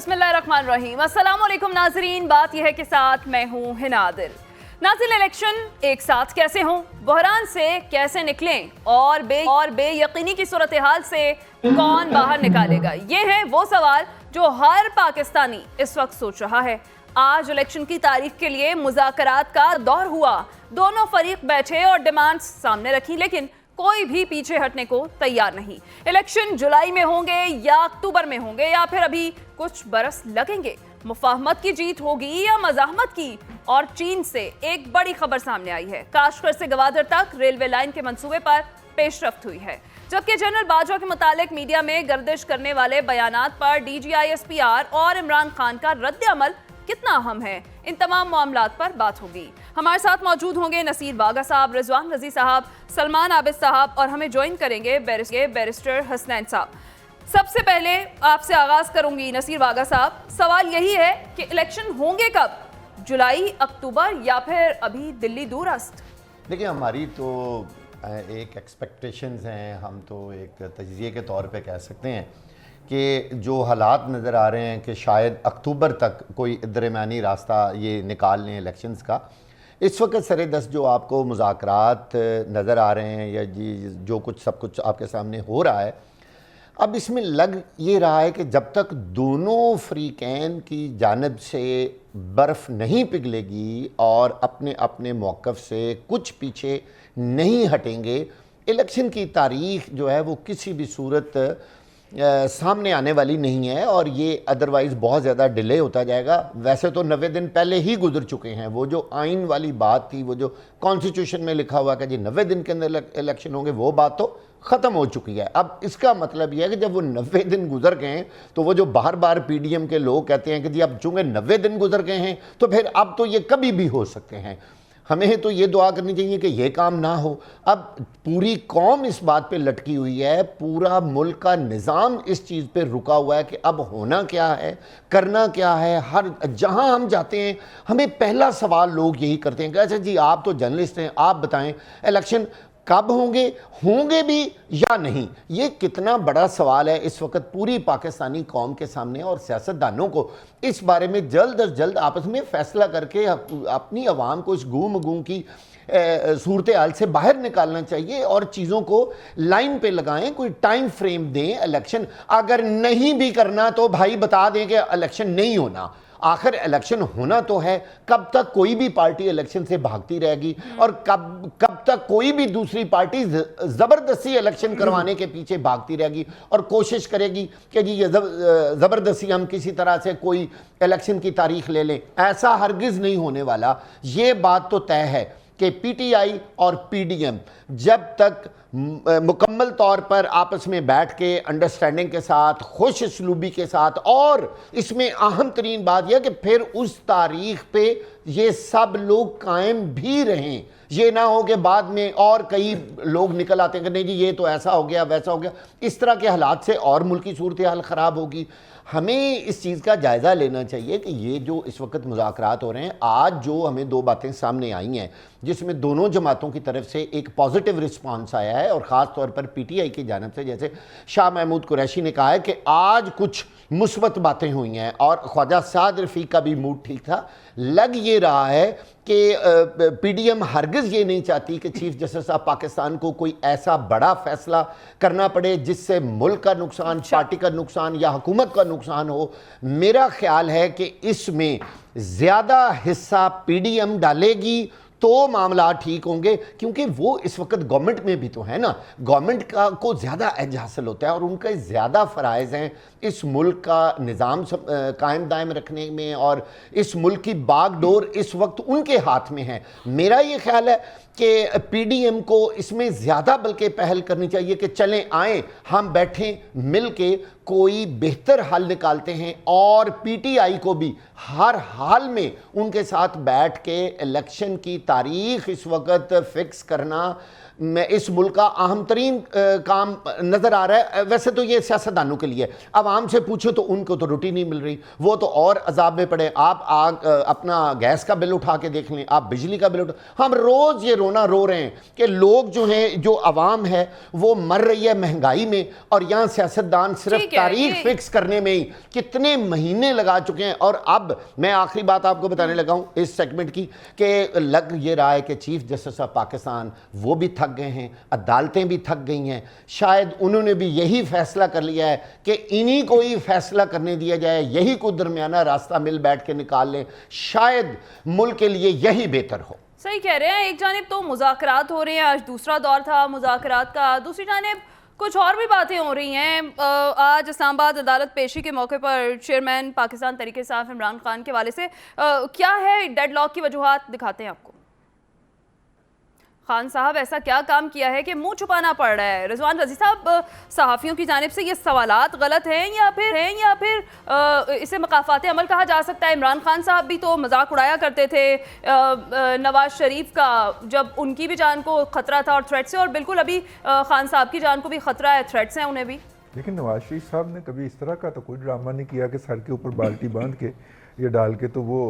बिस्मिल्लाहिर्रहमानिर्रहीम। अस्सलाम वालेकुम नाजरीन, बात यह है कि साथ मैं हूँ हिनादिल। नाज़िल, इलेक्शन एक साथ कैसे हों, बहरान से कैसे निकलें और बेयकीनी की सूरत हाल से कौन बाहर निकालेगा, ये है वो सवाल जो हर पाकिस्तानी इस वक्त सोच रहा है। आज इलेक्शन की तारीख के लिए मुज़ाकरात का दौर हुआ, दोनों फरीक बैठे और डिमांड्स सामने रखी, लेकिन कोई भी पीछे हटने को तैयार नहीं। इलेक्शन जुलाई में होंगे या अक्टूबर में होंगे या फिर अभी कुछ बरस लगेंगे, मुफाहमत की जीत होगी या मज़ाहमत की। और चीन से एक बड़ी खबर सामने आई है, काशगर से गवादर तक रेलवे लाइन के मंसूबे पर पेशरफ्त हुई है, जबकि जनरल बाजवा के मुतालिक मीडिया में गर्दिश करने वाले बयानात पर DGISPR और इमरान खान का रद्द अमल कितना अहम है। इन तमाम मामलात पर बात होगी। हमारे साथ मौजूद होंगे नसीर बागा साहब, रिजवान रजी साहब, सलमान आबिद साहब और हमें ज्वाइन करेंगे बैरिस्टर हसनैन साहब। सबसे पहले आपसे आगाज करूंगी नसीर बागा साहब, सवाल यही है कि इलेक्शन होंगे कब, जुलाई, अक्टूबर या फिर अभी दिल्ली दूरस्त? देखिए, हमारी तो एक एक्सपेक्टेशंस हैं, हम तो एक तजज़िये के तौर पे कह सकते हैं कि जो हालात नज़र आ रहे हैं कि शायद अक्टूबर तक कोई दरमियानी रास्ता ये निकाल लें इलेक्शंस का। इस वक्त सरे दस जो आपको मुज़ाकरात नज़र आ रहे हैं या जी जो कुछ सब कुछ आपके सामने हो रहा है, अब इसमें लग ये रहा है कि जब तक दोनों फ़रीक़ैन की जानिब से बर्फ़ नहीं पिघलेगी और अपने अपने मौक़िफ़ से कुछ पीछे नहीं हटेंगे, इलेक्शन की तारीख़ जो है वो किसी भी सूरत सामने आने वाली नहीं है और ये अदरवाइज़ बहुत ज़्यादा डिले होता जाएगा। वैसे तो 90 दिन पहले ही गुजर चुके हैं। वो जो आइन वाली बात थी, वो जो कॉन्स्टिट्यूशन में लिखा हुआ कि जी 90 दिन के अंदर इलेक्शन होंगे, वो बात तो ख़त्म हो चुकी है। अब इसका मतलब यह है कि जब वो 90 दिन गुजर गए हैं तो वो जो बार बार PDM के लोग कहते हैं कि जी अब चूँकि 90 दिन गुजर गए हैं तो फिर अब तो ये कभी भी हो सकते हैं, हमें तो ये दुआ करनी चाहिए कि ये काम ना हो। अब पूरी कौम इस बात पे लटकी हुई है, पूरा मुल्क का निज़ाम इस चीज़ पे रुका हुआ है कि अब होना क्या है, करना क्या है। हर जहां हम जाते हैं हमें पहला सवाल लोग यही करते हैं कि अच्छा जी आप तो जर्नलिस्ट हैं, आप बताएं इलेक्शन कब होंगे भी या नहीं। ये कितना बड़ा सवाल है इस वक्त पूरी पाकिस्तानी कौम के सामने और सियासतदानों को इस बारे में जल्द अज जल्द आपस में फैसला करके अपनी आवाम को इस गूम की सूरत हाल से बाहर निकालना चाहिए और चीज़ों को लाइन पे लगाएं, कोई टाइम फ्रेम दें। इलेक्शन अगर नहीं भी करना तो भाई बता दें कि इलेक्शन नहीं होना, आखिर इलेक्शन होना तो है। कब तक कोई भी पार्टी इलेक्शन से भागती रहेगी और कब तक कोई भी दूसरी पार्टी ज़बरदस्ती इलेक्शन करवाने के पीछे भागती रहेगी और कोशिश करेगी कि जी ये ज़बरदस्ती हम किसी तरह से कोई इलेक्शन की तारीख ले लें। ऐसा हरगिज़ नहीं होने वाला। ये बात तो तय है कि PTI और PDM जब तक मुकम्मल तौर पर आपस में बैठ के अंडरस्टैंडिंग के साथ, खुश सलूबी के साथ, और इसमें अहम तरीन बात यह कि फिर उस तारीख पे ये सब लोग कायम भी रहें। ये ना हो कि बाद में और कई लोग निकल आते हैं कि नहीं जी ये तो ऐसा हो गया वैसा हो गया। इस तरह के हालात से और मुल्क की सूरत हाल ख़राब होगी। हमें इस चीज़ का जायज़ा लेना चाहिए कि ये जो इस वक्त मुज़ाकरात हो रहे हैं, आज जो हमें दो बातें सामने आई हैं जिसमें दोनों जमातों की तरफ से एक पॉजिटिव रिस्पांस आया है और ख़ास तौर पर PTI की जानिब से, जैसे शाह महमूद कुरैशी ने कहा है कि आज कुछ मुस्बत बातें हुई हैं और ख्वाजा साद रफ़ीक का भी मूड ठीक था। लग ये रहा है कि PDM हरगिज़ ये नहीं चाहती कि चीफ जस्टिस ऑफ पाकिस्तान को कोई ऐसा बड़ा फैसला करना पड़े जिससे मुल्क का नुकसान, पार्टी का नुकसान या हुकूमत का नुकसान हो। मेरा ख्याल है कि इसमें ज़्यादा हिस्सा PDM डालेगी तो मामला ठीक होंगे, क्योंकि वो इस वक्त गवर्नमेंट में भी तो है ना। गवर्नमेंट का को ज़्यादा एज हासिल होता है और उनका ज़्यादा फ़राइज़ हैं इस मुल्क का निज़ाम कायम दायम रखने में और इस मुल्क की बागडोर इस वक्त उनके हाथ में है। मेरा ये ख्याल है कि PDM को इसमें ज़्यादा बल्कि पहल करनी चाहिए कि चलें आएँ हम बैठें मिल के कोई बेहतर हल निकालते हैं और PTI को भी हर हाल में उनके साथ बैठ के इलेक्शन की तारीख इस वक्त फ़िक्स करना मैं इस मुल्क का अहम तरीन काम नज़र आ रहा है। वैसे तो ये सियासतदानों के लिए, आवाम से पूछो तो उनको तो रोटी नहीं मिल रही, वो तो और अजाब में पड़े। आप अपना गैस का बिल उठा के देख लें, आप बिजली का बिल उठा, हम रोज़ ये रोना रो रहे हैं कि लोग जो हैं, जो आवाम है वो मर रही है महंगाई में, और यहाँ सियासतदान सिर्फ तारीख फिक्स करने में ही कितने महीने लगा चुके हैं। और अब मैं आखिरी बात आपको बताने लगा हूँ इस सेगमेंट की, कि लग ये रहा है कि चीफ जस्टिस ऑफ पाकिस्तान वो भी थक गए हैं, अदालतें भी थक गई हैं। शायद उन्होंने भी यही फैसला कर लिया है कि इन्हीं को ही फैसला करने दिया जाए, यही को दरमियाना रास्ता मिल बैठ के निकाल लें, शायद मुल्क के लिए यही बेहतर हो। सही कह रहे हैं। एक जानिब तो मुज़ाकरात हो रहे हैं, आज दूसरा दौर था मुज़ाकरात का, दूसरी जानिब कुछ और भी बातें हो रही हैं। आज इस्लामाबाद अदालत पेशी के मौके पर चेयरमैन पाकिस्तान तहरीक इंसाफ इमरान खान के हवाले से क्या है डेडलॉक की वजूहात दिखाते हैं आपको। खान साहब ऐसा क्या काम किया है कि मुंह छुपाना पड़ रहा है। रिजवान रजी साहब, सहाफ़ियों की जानिब से ये सवालात गलत हैं या फिर इसे मकाफात अमल कहा जा सकता है। इमरान खान साहब भी तो मजाक उड़ाया करते थे नवाज शरीफ का, जब उनकी भी जान को ख़तरा था और थ्रेट से, और बिल्कुल अभी खान साहब की जान को भी ख़तरा है, थ्रेट्स हैं उन्हें भी। लेकिन नवाज शरीफ साहब ने कभी इस तरह का तो कोई ड्रामा नहीं किया कि सर के ऊपर बाल्टी बांध के ये डाल के तो वो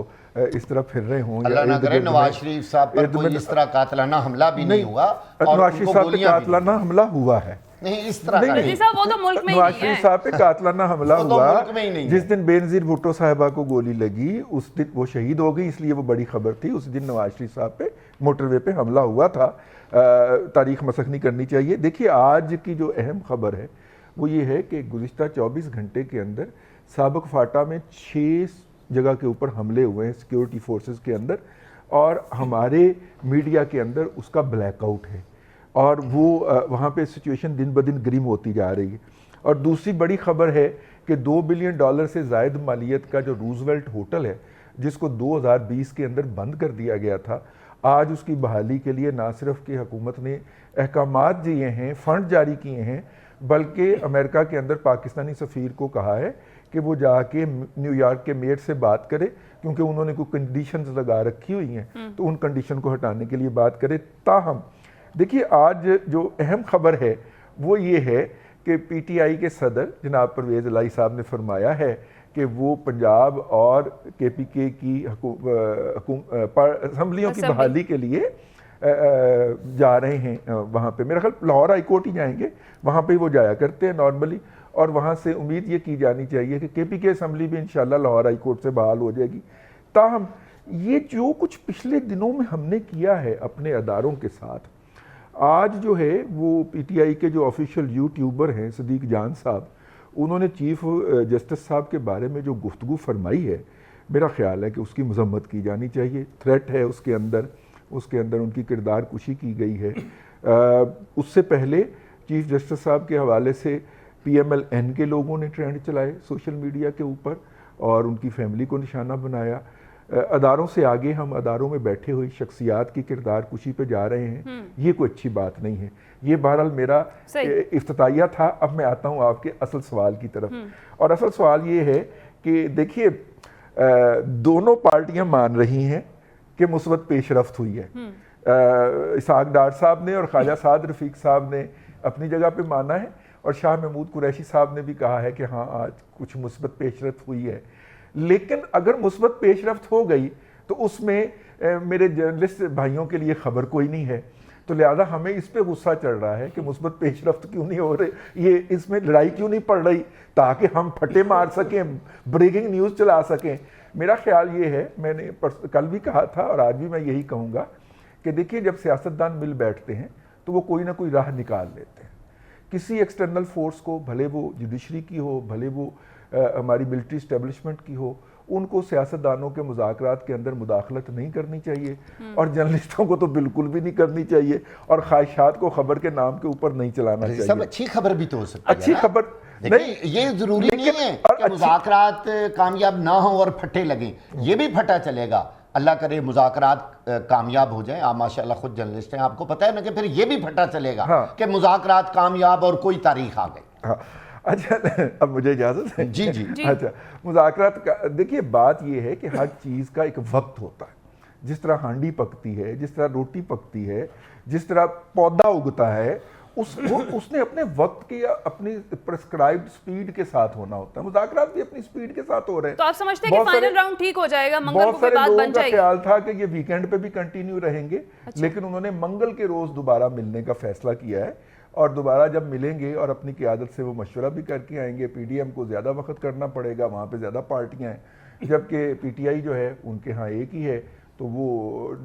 इस तरह फिर रहे हों। अल्लाह ना करे नवाज शरीफ साहब पर कोई इस तरह कातलाना हमला भी नहीं हुआ। नवाज शरीफ साहब पे कातलाना हमला हुआ है, नहीं इस तरह का नहीं। वो तो मुल्क में ही नवाज शरीफ साहब पे कातलाना हमला हुआ जिस दिन बेनजीर भुट्टो साहिबा को गोली लगी, उस दिन वो शहीद हो गई, इसलिए वो बड़ी खबर थी। उस दिन नवाज शरीफ साहब पे मोटरवे पे हमला हुआ था। तारीख मसख नहीं करनी चाहिए। देखिए, आज की जो अहम खबर है वो ये है कि गुज़िश्ता 24 घंटे के अंदर साबिक फाटा में 6 जगह के ऊपर हमले हुए हैं सिक्योरिटी फोर्सेस के अंदर, और हमारे मीडिया के अंदर उसका ब्लैकआउट है, और वो वहाँ पे सिचुएशन दिन ब दिन ग्रिम होती जा रही है। और दूसरी बड़ी खबर है कि $2 बिलियन से ज़ायद मालियत का जो रूजवेल्ट होटल है, जिसको 2020 के अंदर बंद कर दिया गया था, आज उसकी बहाली के लिए ना सिर्फ कि हुकूमत ने अहकामात दिए हैं, फ़ंड जारी किए हैं, बल्कि अमेरिका के अंदर पाकिस्तानी सफ़ीर को कहा है कि वो जाके न्यूयॉर्क के मेयर से बात करे, क्योंकि उन्होंने कोई कंडीशंस लगा रखी हुई हैं, तो उन कंडीशन को हटाने के लिए बात करे। ताहम देखिए, आज जो अहम खबर है वो ये है कि PTI के सदर जनाब परवेज़ इलाही साहब ने फरमाया है कि वो पंजाब और KPK की असम्बलियों की बहाली के लिए जा रहे हैं। वहाँ पे मेरा ख्याल लाहौर हाई कोर्ट ही जाएंगे, वहाँ पे वो जाया करते हैं नॉर्मली, और वहाँ से उम्मीद ये की जानी चाहिए कि KPK असम्बली भी इंशाल्लाह लाहौर हाई कोर्ट से बहाल हो जाएगी। ताहम ये जो कुछ पिछले दिनों में हमने किया है अपने अदारों के साथ, आज जो है वो PTI के जो ऑफिशियल यूट्यूबर हैं सदीक जान साहब, उन्होंने चीफ जस्टिस साहब के बारे में जो गुफ्तगू फरमाई है, मेरा ख्याल है कि उसकी मजम्मत की जानी चाहिए। थ्रेट है उसके अंदर उनकी किरदार कुशी की गई है। उससे पहले चीफ जस्टिस साहब के हवाले से PMLN के लोगों ने ट्रेंड चलाए सोशल मीडिया के ऊपर और उनकी फैमिली को निशाना बनाया। अदारों से आगे हम अदारों में बैठे हुई शख्सियात की किरदार कुशी पे जा रहे हैं, ये कोई अच्छी बात नहीं है। ये बहरहाल मेरा इफ्तिताइया था। अब मैं आता हूँ आपके असल सवाल की तरफ, और असल सवाल ये है कि देखिए, दोनों पार्टियां मान रही हैं कि मुस्बत पेशरफ्त हुई है। इसाक डार साहब ने और ख्वाजा साद रफीक साहब ने अपनी जगह पे माना है, और शाह महमूद कुरैशी साहब ने भी कहा है कि हाँ, आज कुछ मुस्बत पेशरफ्त हुई है। लेकिन अगर मुस्बत पेशरफ्त हो गई तो उसमें मेरे जर्नलिस्ट भाइयों के लिए खबर कोई नहीं है, तो लिहाजा हमें इस पे गुस्सा चढ़ रहा है कि मुस्बत पेशरफ्त क्यों नहीं हो रही, ये इसमें लड़ाई क्यों नहीं पड़ रही, ताकि हम फटे मार सकें, ब्रेकिंग न्यूज़ चला सकें। मेरा ख्याल ये है, मैंने कल भी कहा था और आज भी मैं यही कहूँगा कि देखिए, जब सियासतदान मिल बैठते हैं तो वो कोई ना कोई राह निकाल लेते हैं। किसी एक्सटर्नल फोर्स को, भले वो जुडिशरी की हो, भले वो हमारी मिलिट्री इस्टेब्लिशमेंट की हो, उनको सियासतदानों के मुज़ाकरात के अंदर मुदाखलत नहीं करनी चाहिए, और जर्नलिस्टों को तो बिल्कुल भी नहीं करनी चाहिए, और ख्वाहिशात को खबर के नाम के ऊपर नहीं चलाना चाहिए। सब अच्छी खबर भी तो हो सकती है, अच्छी खबर नहीं, ये जरूरी नहीं है कि मुज़ाकरात कामयाब ना हो और फटे लगें, ये भी फटा चलेगा। अल्लाह करे मुज़ाकरात कामयाब हो जाए। आप माशाल्लाह खुद जर्नलिस्ट हैं, आपको पता है ना कि फिर ये भी फटा चलेगा कि मुज़ाकरात कामयाब और कोई तारीख आ गई। हाँ, अच्छा, अब मुझे इजाज़त है? जी जी। अच्छा, मुज़ाकरात का देखिए, बात यह है कि हर चीज़ का एक वक्त होता है। जिस तरह हांडी पकती है, जिस तरह रोटी पकती है, जिस तरह पौधा उगता है उसने अपने वक्त की अपनी प्रिस्क्राइब्ड स्पीड के साथ होना होता है। मुज़ाकरात भी अपनी स्पीड के साथ हो रहे हैं। तो आप समझते हैं कि फाइनल राउंड ठीक हो जाएगा, मंगल को कोई बात बन जाएगी? ख्याल था कि ये वीकेंड पे भी कंटिन्यू रहेंगे, लेकिन उन्होंने मंगल के रोज दोबारा मिलने का फैसला किया है और दोबारा जब मिलेंगे और अपनी क़यादत से वो मशवरा भी करके आएंगे। पीडीएम को ज़्यादा वक्त करना पड़ेगा, वहाँ पे ज़्यादा पार्टियाँ हैं, जबकि पीटीआई जो है उनके यहाँ एक ही है, तो वो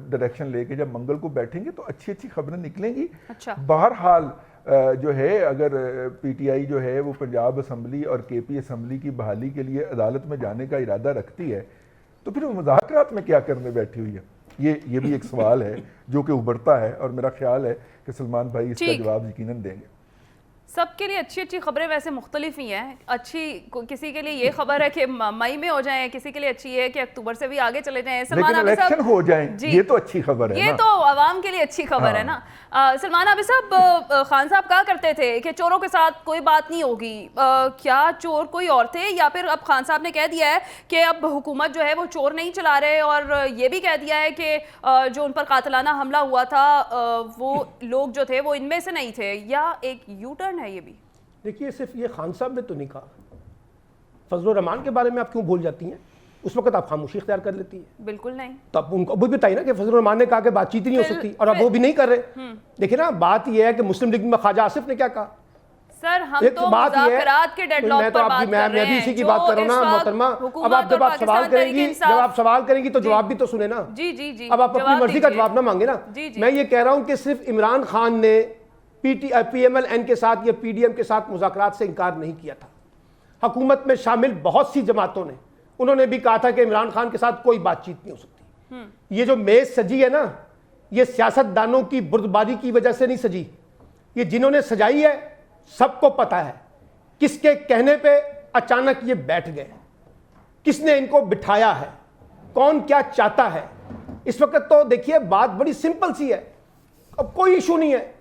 डायरेक्शन लेके जब मंगल को बैठेंगे तो अच्छी अच्छी खबरें निकलेंगी। अच्छा। बहरहाल जो है अगर पीटीआई जो है वो पंजाब असम्बली और केपी असम्बली की बहाली के लिए अदालत में जाने का इरादा रखती है तो फिर वो मुज़ाकरात में क्या करने बैठी हुई है, ये भी एक सवाल है जो कि उभरता है और मेरा ख्याल है कि सलमान भाई इसका जवाब यकीनन देंगे। सबके लिए अच्छी अच्छी खबरें वैसे मुख्तलिफ ही हैं। अच्छी किसी के लिए ये खबर है कि मई में हो जाए, किसी के लिए अच्छी है कि अक्टूबर से भी आगे चले जाएं। लेकिन इलेक्शन हो जाएं, ये तो अच्छी खबर है, ये तो आवाम के लिए अच्छी खबर है ना। सलमान आबिद साहब, खान साहब कहा करते थे कि चोरों के साथ कोई बात नहीं होगी, क्या चोर कोई और थे या फिर अब खान साहब ने कह दिया है कि अब हुकूमत जो है वो चोर नहीं चला रहे और ये भी कह दिया है कि जो उन पर कातिलाना हमला हुआ था वो लोग जो थे वो इनमें से नहीं थे, या एक यू टर्न है ये भी? देखिए, सिर्फ ये खान साहब ने तो नहीं कहा, फजल रहमान के बारे में आप क्यों भूल जाती हैं? उस वक्त आप खामोशी इख्तियार कर लेती है। बिल्कुल नहीं। तो अब उनको भी बताइए ना कि फजल रहमान ने कहा कि बातचीत ही नहीं हो सकती और अब वो भी नहीं कर रहे। देखिए ना, बात यह है कि मुस्लिम लीग में ख्वाजा आसिफ ने क्या कहा। सर हम तो मुज़ाकरात के डेडलॉक पर बात कर रहे हैं। मैं भी इसी की बात कर रहा हूं ना मोहतरमा। अब आप जब आप सवाल करेंगी तो जवाब भी तो सुने ना। जी जी जी, अब आप अपनी मर्जी का जवाब ना मांगे ना। मैं ये कह रहा हूं कि सिर्फ इमरान खान ने PMLN के साथ या PDM के साथ मुज़ाकरात से इनकार नहीं किया था। हुकूमत में शामिल बहुत सी जमातों ने उन्होंने भी कहा था कि इमरान खान के साथ कोई बातचीत नहीं हो सकती। ये जो मेज सजी है ना, ये सियासतदानों की बुर्दबारी की वजह से नहीं सजी, ये जिन्होंने सजाई है सबको पता है किसके कहने पे अचानक ये बैठ गए, किसने इनको बिठाया है, कौन क्या चाहता है। इस वक्त तो देखिए बात बड़ी सिंपल सी है, अब कोई इशू नहीं है।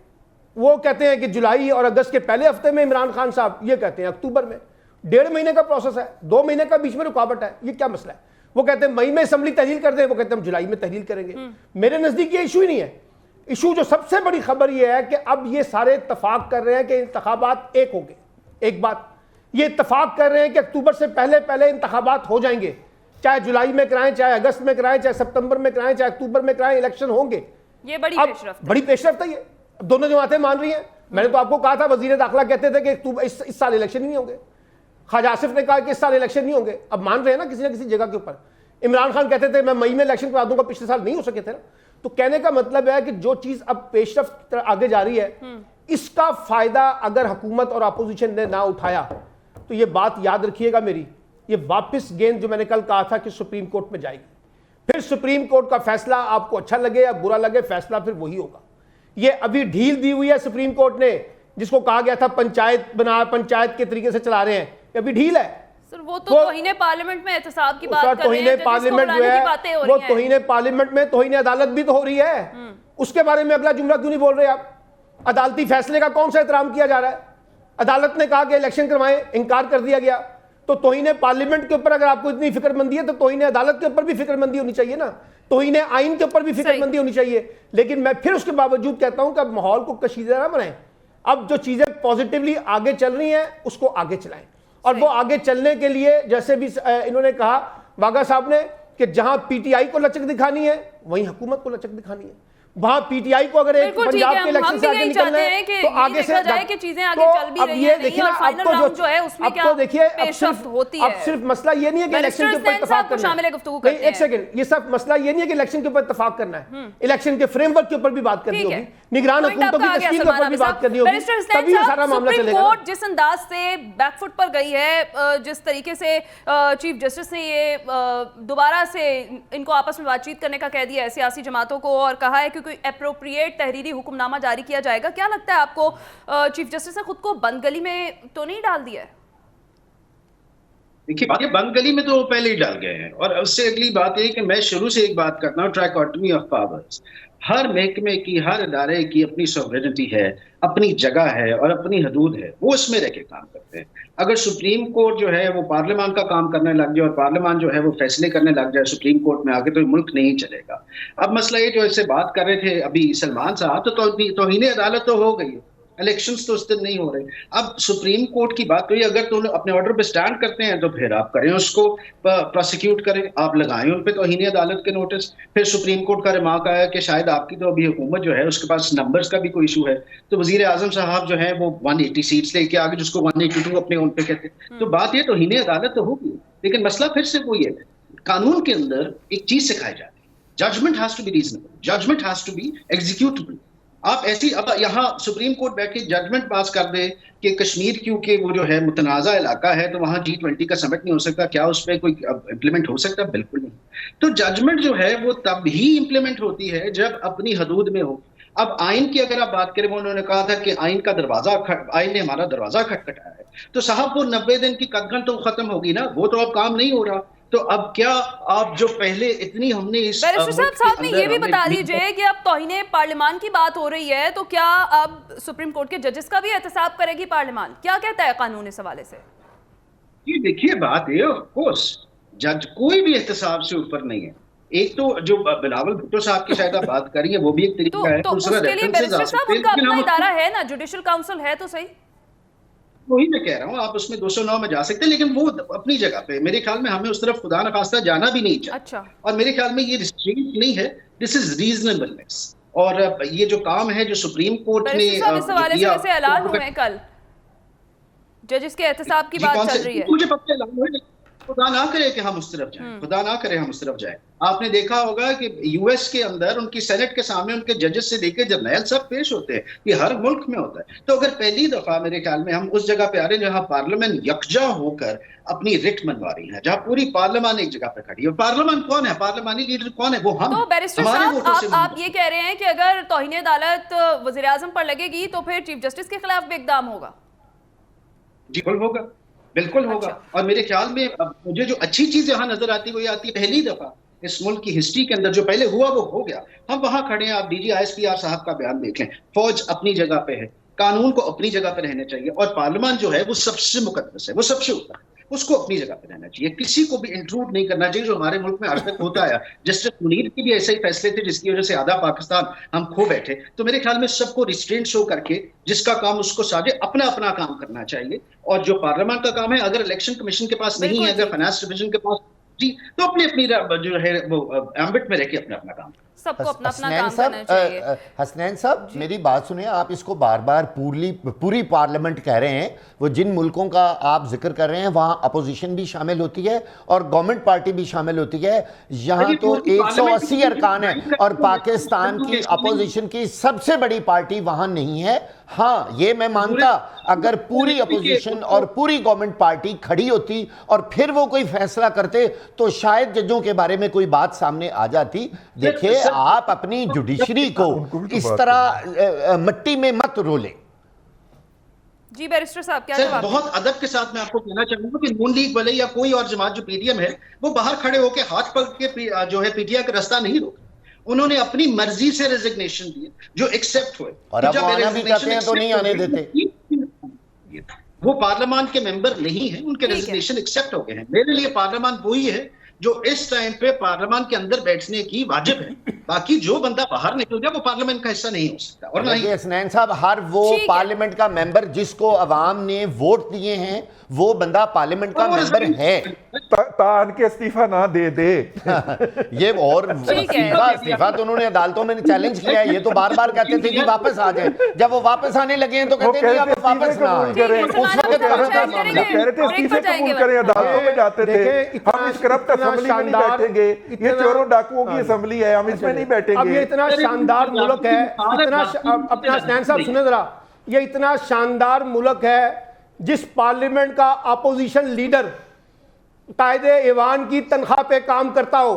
वो कहते हैं कि जुलाई और अगस्त के पहले हफ्ते में इमरान खान साहब, ये कहते हैं अक्टूबर में। 1.5 महीने का प्रोसेस है, 2 महीने का बीच में रुकावट है, ये क्या मसला है? वो कहते हैं मई में असम्बली तहलील कर दें, वो कहते हैं हम जुलाई में तहलील करेंगे। मेरे नजदीक ये इशू ही नहीं है। इशू जो सबसे बड़ी खबर ये है कि अब ये सारे इत्तफाक कर रहे हैं कि इंतखाबात एक होंगे। एक बात ये इत्तफाक कर रहे हैं कि अक्टूबर से पहले पहले इंतखाबात हो जाएंगे, चाहे जुलाई में कराएं, चाहे अगस्त में कराएं, चाहे सितंबर में कराएं, चाहे अक्टूबर में कराएं, इलेक्शन होंगे। ये बड़ी पेशरफ्त है। ये दोनों जमातें मान रही हैं। मैंने तो आपको कहा था, वजीर दाखिला कहते थे कि इस साल इलेक्शन नहीं होंगे। ख्वाजा आसिफ ने कहा कि इस साल इलेक्शन नहीं होंगे। अब मान रहे हैं ना किसी ना किसी जगह के ऊपर। इमरान खान कहते थे मैं मई में इलेक्शन करा दूंगा, पिछले साल नहीं हो सके थे ना। तो कहने का मतलब है कि जो चीज अब पेशरफ्त आगे जा रही है, इसका फायदा अगर हुकूमत और अपोजिशन ने ना उठाया तो ये बात याद रखिएगा मेरी, ये वापस गेंद जो मैंने कल कहा था कि सुप्रीम कोर्ट में जाएगी। फिर सुप्रीम कोर्ट का फैसला आपको अच्छा लगे या बुरा लगे, फैसला फिर वही होगा। ये अभी ढील दी हुई है सुप्रीम कोर्ट ने, जिसको कहा गया था पंचायत के तरीके से चला रहे हैं, अभी ढील है। सर वो तो तौहीने पार्लियामेंट में एहतसाब की बात कर रहे हैं, पार्लियामेंट जो है वो तौहीने पार्लियामेंट में तौहीने अदालत भी तो हो रही है। उसके बारे में अगला जुमला क्यों नहीं बोल रहे आप? अदालती फैसले का कौन सा एहतराम किया जा रहा है? अदालत ने कहा कि इलेक्शन करवाएं, इनकार कर दिया गया। तो तौहीने पार्लियामेंट के ऊपर अगर आपको इतनी फिक्रमंदी है तो तौहीने अदालत के ऊपर भी फिक्रमंदी होनी चाहिए ना, तौहीने आइन के ऊपर भी फिक्रमंदी होनी चाहिए। लेकिन मैं फिर उसके बावजूद कहता हूं कि अब माहौल को कशीदा ना बनाएं। अब जो चीजें पॉजिटिवली आगे चल रही हैं उसको आगे चलाएं, और वो आगे चलने के लिए जैसे भी इन्होंने कहा बागा साहब ने कि जहां पीटीआई को लचक दिखानी है वहीं हुकूमत को लचक दिखानी है। वहां पीटीआई को अगर एक पंजाब के इलेक्शन से आगे निकलना है तो आगे से जाए कि चीजें आगे चल भी रही हैं। देखिए फाइनल राउंड जो है उसमें क्या पेशरफ्त होती है। अब सिर्फ मसला ये नहीं है कि इलेक्शन के ऊपर इत्तेफाक करना है। नहीं, एक सेकंड, ये सब मसला ये नहीं है कि इलेक्शन के ऊपर इत्तेफाक करना है, इलेक्शन के फ्रेमवर्क के ऊपर भी बात करनी होगी, निगरान हुकूमतों की तश्कील के ऊपर भी बात करनी होगी, तभी ये सारा मामला चलेगा। कोर्ट जिस अंदाज से बैकफुट पर गई है, जिस तरीके से चीफ जस्टिस ने ये दोबारा से इनको आपस में बातचीत करने का कह दिया है सियासी जमातों को, और कहा है कि कोई एप्रोप्रिएट तहरीरी हुक्मनामा जारी किया जाएगा, क्या लगता है आपको चीफ जस्टिस ने खुद को बंद गली में तो नहीं डाल दिया है? देखिए, ये बंद गली में तो पहले ही डाल गए हैं। और उससे अगली बात है कि मैं शुरू से एक बात करता हूँ, ट्राइकोटमी ऑफ पावर्स। हर महकमे की, हर इदारे की अपनी सॉवरेनिटी है, अपनी जगह है और अपनी हदूद है, वो इसमें रह के काम करते हैं। अगर सुप्रीम कोर्ट जो है वो पार्लियामान का काम करने लग जाए और पार्लियामान जो है वो फैसले करने लग जाए सुप्रीम कोर्ट में आके, तो ये मुल्क नहीं चलेगा। अब मसला ये जो इससे बात कर रहे थे अभी सलमान साहब, तो तौहीन अदालत तो हो गई है, इलेक्शंस तो उस दिन नहीं हो रहे। अब सुप्रीम कोर्ट की बात हुई, अगर तो अपने ऑर्डर पे स्टैंड करते हैं तो फिर आप करें उसको, प्रोसिक्यूट करें, आप लगाएं उन पे तौहीन अदालत के नोटिस। फिर सुप्रीम कोर्ट का रिमार्क आया कि शायद आपकी तो अभी हुकूमत जो है उसके पास नंबर्स का भी कोई इशू है, तो वजीर आजम साहब जो है वो 180 सीट्स लेके आगे, जिसको 182 अपने उन पे कहते हैं। तो बात ये तौहीन अदालत तो होगी, लेकिन मसला फिर से वही है, कानून के अंदर एक चीज सिखाई जाती है, judgement has to be reasonable, judgement has to be executable. आप ऐसी, अब यहाँ सुप्रीम कोर्ट बैठ के जजमेंट पास कर दे कि कश्मीर क्योंकि वो जो है मुतनाज़ा इलाका है तो वहाँ G20 का समिट नहीं हो सकता, क्या उस पर कोई इम्प्लीमेंट हो सकता? बिल्कुल नहीं। तो जजमेंट जो है वो तब ही इम्प्लीमेंट होती है जब अपनी हदूद में हो। अब आइन की अगर आप बात करें, वो उन्होंने कहा था कि आइन ने हमारा दरवाजा खटखटाया है, तो साहब वो 90 दिन की कदगन तो खत्म होगी ना, वो तो अब काम नहीं हो रहा। तो अब क्या आप जो पहले इतनी हमने इस बैरिस्टर साहब ने ये भी बता दीजिए कि अब तौहीने पार्लियामान की बात हो रही है, तो क्या अब सुप्रीम कोर्ट के जजेस का भी एहतसाब करेगी पार्लियामान? क्या कहता है कानून इस हवाले से? ये देखिए बात है, ऑफ कोर्स जज कोई भी एहतसाब से ऊपर नहीं है। एक तो जो बिलावल भुट्टो साहब की शायद आप बात करिए, वो भी एक तरीका है। तो उसके लिए बैरिस्टर साहब उनका अपना इदारा है ना, जुडिशियल काउंसिल है तो सही। वही मैं कह रहा हूँ, आप उसमें 209 में जा सकते हैं, लेकिन वो अपनी जगह पे, मेरे ख्याल में हमें उस तरफ खुदा न खास्ता जाना भी नहीं चाहिए। अच्छा। और मेरे ख्याल में ये रिस्ट्रेंट नहीं है, दिस इज रीजनेबलनेस। और ये जो काम है जो सुप्रीम कोर्ट ने इस हवाले से वैसे ऐलान हुए कल, जजिस के एहतसाब की बात चल रही है। मुझे पता है, खुदा ना करे कि हम उस तरफ जाएं, खुदा ना करे हम उस तरफ जाएं। आपने देखा होगा कि यूएस के अंदर उनकी सेनेट के सामने उनके जजेस से लेकर जर्नल सब पेश होते हैं, ये हर मुल्क में होता है। तो अगर पहली दफा मेरे ख्याल में हम उस जगह पे आ रहे हैं जहां पार्लियामेंट यकजा होकर अपनी रिट मनवा रही है, जहां पूरी पार्लियामान एक जगह पे खड़ी है। पार्लियामान कौन है, पार्लियामानी लीडर कौन है? वो हम। तो बैरिस्टर साहब आप ये कह रहे हैं कि अगर तौहीन अदालत वजीर आजम पर लगेगी तो फिर चीफ जस्टिस के खिलाफ भी इकदाम होगा? जी होगा, बिल्कुल होगा। और मेरे ख्याल में मुझे जो अच्छी चीज यहाँ नजर आती है वो ये आती है, पहली दफा इस मुल्क की हिस्ट्री के अंदर जो पहले हुआ वो हो गया। हम वहां खड़े हैं, आप डीजी ISPR साहब का बयान देख लें, फौज अपनी जगह पे है, कानून को अपनी जगह पे रहना चाहिए, और पार्लियामान जो है वो सबसे मुकद्दस है, वो सबसे ऊपर है, उसको अपनी जगह पे रहना चाहिए, किसी को भी इंट्रूड नहीं करना चाहिए, जो हमारे मुल्क में आज तक होता है। जस्टिस मुनीर के भी ऐसे ही फैसले थे जिसकी वजह से आधा पाकिस्तान हम खो बैठे। तो मेरे ख्याल में सबको रिस्ट्रेंट शो करके जिसका काम उसको साझे अपना अपना काम करना चाहिए। और जो पार्लियामान का काम है, अगर इलेक्शन कमीशन के पास नहीं है, अगर फाइनेंस डिवीजन के पास जी, तो अपनी अपनी जो है वो एम्बिट में रह के अपना अपना काम, सबको अपना अपना काम करना चाहिए। हसनैन साहब मेरी बात सुनिए, आप इसको बार बार पूरी पार्लियामेंट कह रहे हैं, वो जिन मुल्कों का आप जिक्र कर रहे हैं वहाँ अपोजिशन भी शामिल होती है और गवर्नमेंट पार्टी भी शामिल होती है। यहाँ तो 180 अरकान है और पाकिस्तान की अपोजिशन की सबसे बड़ी पार्टी वहाँ नहीं है। हाँ, ये मैं मानता, अगर पूरी अपोजिशन और पूरी गवर्नमेंट पार्टी खड़ी होती और फिर वो कोई फैसला करते तो शायद जजों के बारे में कोई बात सामने आ जाती। देखिए, आप अपनी जुडिशरी को इस तरह मिट्टी में मत रोले। जी बैरिस्टर साहब क्या जवाब? बहुत अदब के साथ मैं आपको कहना चाहूंगा कि नून लीग वाले या कोई और जमात जो PDM है, वो बाहर खड़े होकर हाथ पकड़ के जो है PTI का रास्ता नहीं रोका। उन्होंने अपनी मर्जी से रेजिग्नेशन दिए जो एक्सेप्ट हुए, और अब आना भी चाहते हैं तो नहीं आने देते। वो पार्लियामान के मेंबर नहीं है, उनके रेजिग्नेशन एक्सेप्ट हो गए हैं। मेरे लिए पार्लियामान वही है जो इस टाइम पे पार्लियामान के अंदर बैठने की वाजिब है। बाकी जो बंदा बाहर निकल गया वो पार्लियामेंट का हिस्सा नहीं हो सकता। और नहीं हसनैन साहब, हर वो पार्लियामेंट का मेंबर जिसको अवाम ने वोट दिए हैं वो बंदा पार्लियामेंट का मेंबर है। तान के इस्तीफा ना दे दे ये और इस्तीफा तो उन्होंने अदालतों में चैलेंज किया है। ये तो बार बार कहते थे कि वापस आ जाए, जब वो वापस आने लगे हैं तो कहते हैं आप वापस ना आए। उस वक्त कह रहे थे इस्तीफे कबूल करें, अदालतों में जाते थे। हम इस करप्ट असेंबली में नहीं बैठेंगे, ये चोरों डाकुओं की असेंबली है, हम इसमें नहीं बैठेंगे। अब ये इतना शानदार मुल्क है, इतना अपना हसनैन साहब सुने जरा, ये इतना शानदार मुल्क है जिस पार्लियामेंट का अपोजिशन लीडर कायदे ईवान की तनख्वाह पे काम करता हो,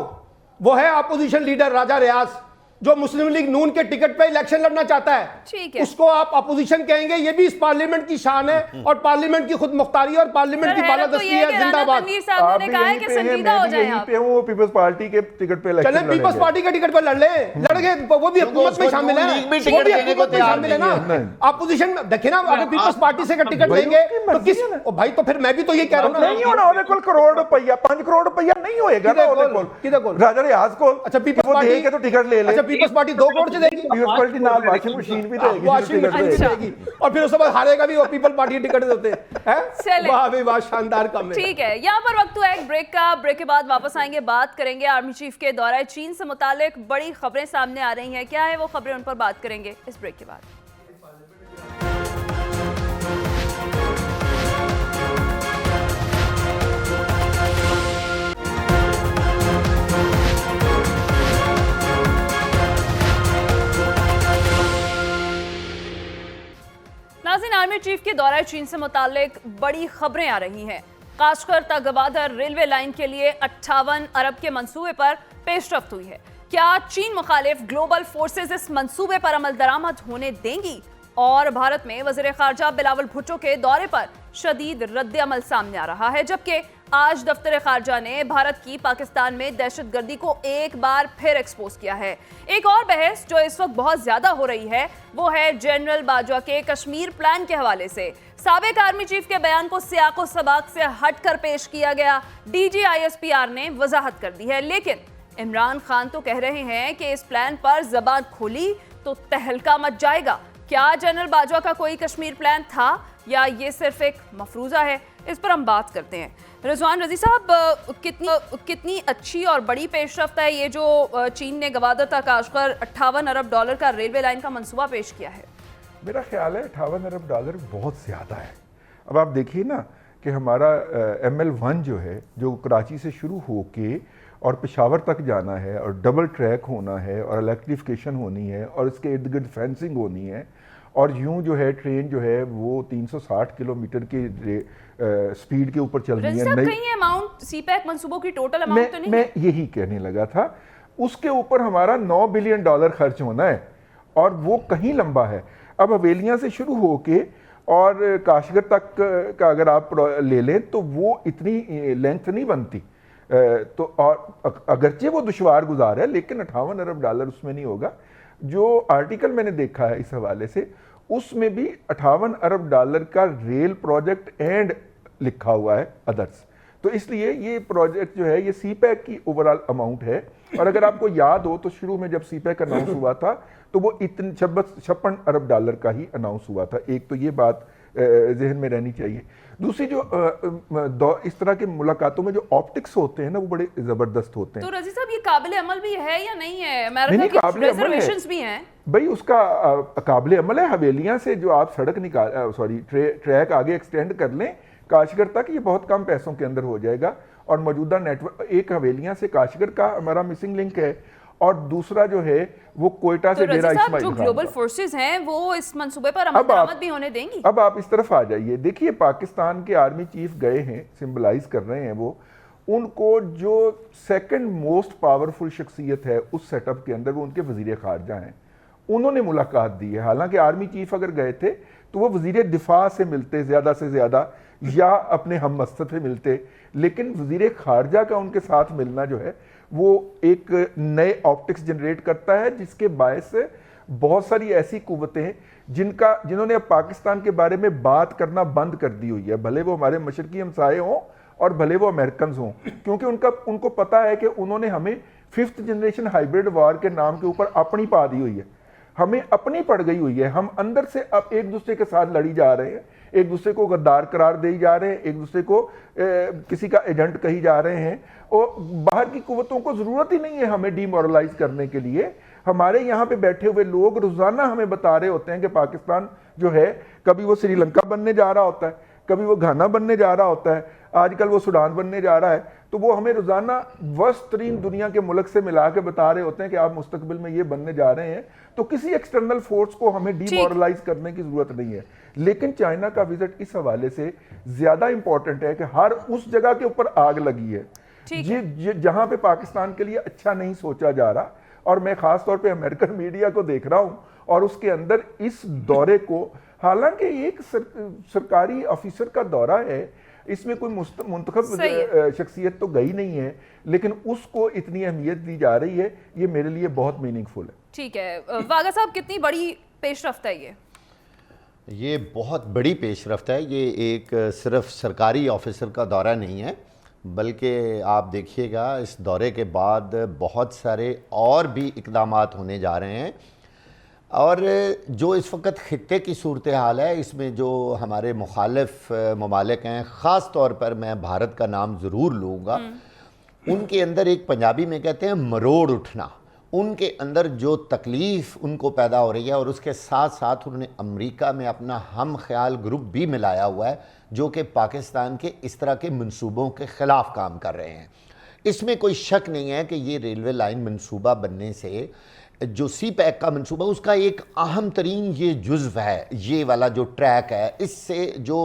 वो है अपोजिशन लीडर राजा रियाज। जो मुस्लिम लीग नून के टिकट पे इलेक्शन लड़ना चाहता है, ठीक है, उसको आप अपोजिशन कहेंगे। ये भी इस पार्लियामेंट की शान है और पार्लियामेंट की खुद मुख्तारी और पार्लियामेंट की बालादस्ती है। जिंदाबाद। साहब ने कहा है कि संजीदा हो जाए आप। वो पीपल्स पार्टी के टिकट पे चले पीपल्स पार्टी के टिकट पे लड़ ले, लड़के वो भी हुकूमत में शामिल है, वो भी हुकूमत में शामिल है ना। अपोजिशन देखिए ना, अगर पीपल्स पार्टी से टिकट लेंगे तो किस भाई, तो फिर मैं भी तो ये कह रहा हूँ नहीं होना। ਉਹਦੇ ਕੋਲ ਕਰੋੜ ਰੁਪਈਆ 5 ਕਰੋੜ ਰੁਪਈਆ ਨਹੀਂ ਹੋਏਗਾ ਨਾ ਉਹਦੇ ਕੋਲ। ਕਿਹਦੇ ਕੋਲ? ਰਾਜਾ ਰਿਆਜ਼ ਕੋਲ। अच्छा पीपल्स वो पार्टी दे के तो टिकट ले ले। अच्छा पीपल्स पार्टी 2 करोड़ से देगी, पीपल्स पार्टी नाल वाशिंग मशीन भी देगी, वाशिंग मशीन भी देगी, और फिर उसके बाद हारेगा भी, वो पीपल पार्टी टिकट देते हैं। वाह भाई वाह, शानदार काम है। ठीक है, यहाँ पर वक्त हुआ है एक ब्रेक का। ब्रेक के बाद वापस आएंगे, बात करेंगे आर्मी चीफ के दौरे चीन से मुतालिक बड़ी खबरें सामने आ रही हैं। क्या है वो खबरें, उन पर बात करेंगे इस ब्रेक के बाद। नाज़रीन, आर्मी चीफ के दौरे चीन से मुतालिक बड़ी खबरें आ रही हैं। काशगर तक गवादर रेलवे लाइन के लिए 58 अरब के मंसूबे पर पेशरफ्त हुई है। क्या चीन मुखालिफ ग्लोबल फोर्सेस इस मंसूबे पर अमल दरामद होने देंगी? और भारत में वज़ीर ख़ारजा बिलावल भुट्टो के दौरे पर शदीद रद्द अमल सामने आ रहा है, जबकि आज दफ्तर ख़ारजा ने भारत की पाकिस्तान में दहशतगर्दी को एक बार फिर एक्सपोज किया है। एक और बहस जो इस वक्त बहुत ज्यादा हो रही है वो है जनरल बाजवा के कश्मीर प्लान के हवाले से। साबिक आर्मी चीफ के बयान को सियाको सबाक से हटकर पेश किया गया। DGISPR ने वजाहत कर दी है, लेकिन इमरान खान तो कह रहे हैं कि इस प्लान पर जबान खोली तो तहलका मच जाएगा। क्या जनरल बाजवा का कोई कश्मीर प्लान था या ये सिर्फ एक मफरूजा है? इस पर हम बात करते हैं। रिजवान रजी साहब, कितनी अच्छी और बड़ी पेशरफ्त है ये जो चीन ने गवादर तक काशगर 58 अरब डॉलर का रेलवे लाइन का मंसूबा पेश किया है? मेरा ख्याल है 58 अरब डॉलर बहुत ज़्यादा है। अब आप देखिए ना कि हमारा ML1 जो है, जो कराची से शुरू होके और पेशावर तक जाना है और डबल ट्रैक होना है और इलेक्ट्रिफिकेशन होनी है और इसके इर्द गिर्द फेंसिंग होनी है और यूं जो है ट्रेन जो है वो 360 किलोमीटर की स्पीड के ऊपर चल रही है। कहीं अमाउंट सीपैक मंसूबों की टोटल अमाउंट तो नहीं? मैं यही कहने लगा था, उसके ऊपर हमारा $9 बिलियन खर्च होना है और वो कहीं लंबा है। अब हवेलियां से शुरू होके और काशगर तक का अगर आप ले लें तो वो इतनी लेंथ नहीं बनती, तो और अगरचे वो दुश्वार गुजार है, लेकिन 58 अरब डॉलर उसमें नहीं होगा। जो आर्टिकल मैंने देखा है इस हवाले से, उसमें भी 58 अरब डॉलर का रेल प्रोजेक्ट एंड लिखा हुआ है अदर्स। तो इसलिए ये प्रोजेक्ट जो है ये सीपैक की ओवरऑल अमाउंट है। और अगर आपको याद हो तो शुरू में जब सीपैक अनाउंस हुआ था तो वो इतने 56 अरब डॉलर का ही अनाउंस हुआ था। एक तो ये बात जहन में रहनी चाहिए। दूसरी जो इस तरह के मुलाकातों में जो ऑप्टिक्स होते हैं ना वो बड़े जबरदस्त होते हैं। तो रजी साहब, ये काबिल अमल भी है या नहीं है? अमेरिका की रिजर्वेशंस भी हैं भाई, उसका काबिल अमल है। हवेलियां से जो आप सड़क निकाल ट्रैक आगे एक्सटेंड कर लें काशगर तक, ये बहुत कम पैसों के अंदर हो जाएगा। और मौजूदा नेटवर्क, एक हवेलियां से काशगर का हमारा मिसिंग लिंक है और दूसरा जो है वो कोयटा से डेरा इस्माइल। जो ग्लोबल फोर्सेस हैं वो इस मंसूबे पर अमल दरामद भी होने देंगी? अब आप इस तरफ आ जाइए, देखिए पाकिस्तान के आर्मी चीफ गए हैं, सिंबलाइज कर रहे हैं वो, उनको जो सेकंड मोस्ट पावरफुल शख्सियत है उस सेटअप के अंदर वो उनके वजीर खारजा हैं। उन्होंने मुलाकात दी है। हालांकि आर्मी चीफ अगर गए थे तो वो वजीर दिफा से मिलते ज़्यादा से ज़्यादा या अपने हम मस्तद से मिलते, लेकिन वजीर खारजा का उनके साथ मिलना जो है वो एक नए ऑप्टिक्स जनरेट करता है, जिसके बायस बहुत सारी ऐसी कुव्वतें हैं जिन्होंने अब पाकिस्तान के बारे में बात करना बंद कर दी हुई है, भले वो हमारे मशरकी हमसाए हों और भले वो अमेरिकन हों, क्योंकि उनको पता है कि उन्होंने हमें 5th जनरेशन हाइब्रिड वार के नाम के ऊपर अपनी पा दी हुई है, हमें अपनी पड़ गई हुई है। हम अंदर से अब एक दूसरे के साथ लड़ी जा रहे हैं, एक दूसरे को गद्दार करार दे जा रहे हैं, एक दूसरे को किसी का एजेंट कही जा रहे हैं और बाहर की कुव्वतों को ज़रूरत ही नहीं है हमें डीमोरलाइज करने के लिए। हमारे यहाँ पे बैठे हुए लोग रोज़ाना हमें बता रहे होते हैं कि पाकिस्तान जो है कभी वो श्रीलंका बनने जा रहा होता है, कभी वो घाना बनने जा रहा होता है, आजकल वो सूडान बनने जा रहा है। तो वो हमें रोज़ाना वर्स्ट तरीन दुनिया के मुल्क से मिला के बता रहे होते हैं कि आप मुस्तकबिल में ये बनने जा रहे हैं। तो किसी एक्सटर्नल फोर्स को हमें डीमोरलाइज करने की ज़रूरत नहीं है। लेकिन चाइना का विजिट इस हवाले से ज़्यादा इंपॉर्टेंट है कि हर उस जगह के ऊपर आग लगी है जहां पे पाकिस्तान के लिए अच्छा नहीं सोचा जा रहा और मैं ख़ास तौर पे अमेरिकन मीडिया को देख रहा हूँ और उसके अंदर इस दौरे को, हालांकि एक सरकारी ऑफिसर का दौरा है, इसमें कोई मुंतखब शख्सियत तो गई नहीं है, लेकिन उसको इतनी अहमियत दी जा रही है, ये मेरे लिए बहुत मीनिंगफुल है। ठीक है वागा साहब, कितनी बड़ी पेशरफ्त है ये बहुत बड़ी पेशरफ्त है। ये एक सिर्फ सरकारी ऑफिसर का दौरा नहीं है, बल्कि आप देखिएगा इस दौरे के बाद बहुत सारे और भी इक़दामात होने जा रहे हैं। और जो इस वक्त ख़ित्ते की सूरत हाल है, इसमें जो हमारे मुखालिफ ममालिक हैं, ख़ास तौर पर मैं भारत का नाम ज़रूर लूँगा, उनके अंदर एक पंजाबी में कहते हैं मरोड़ उठना, उनके अंदर जो तकलीफ़ उनको पैदा हो रही है, और उसके साथ साथ उन्होंने अमेरिका में अपना हम ख्याल ग्रुप भी मिलाया हुआ है, जो कि पाकिस्तान के इस तरह के मंसूबों के ख़िलाफ़ काम कर रहे हैं। इसमें कोई शक नहीं है कि ये रेलवे लाइन मंसूबा बनने से, जो सी पैक का मंसूबा, उसका एक अहम तरीन ये जुज़्व है, ये वाला जो ट्रैक है, इससे जो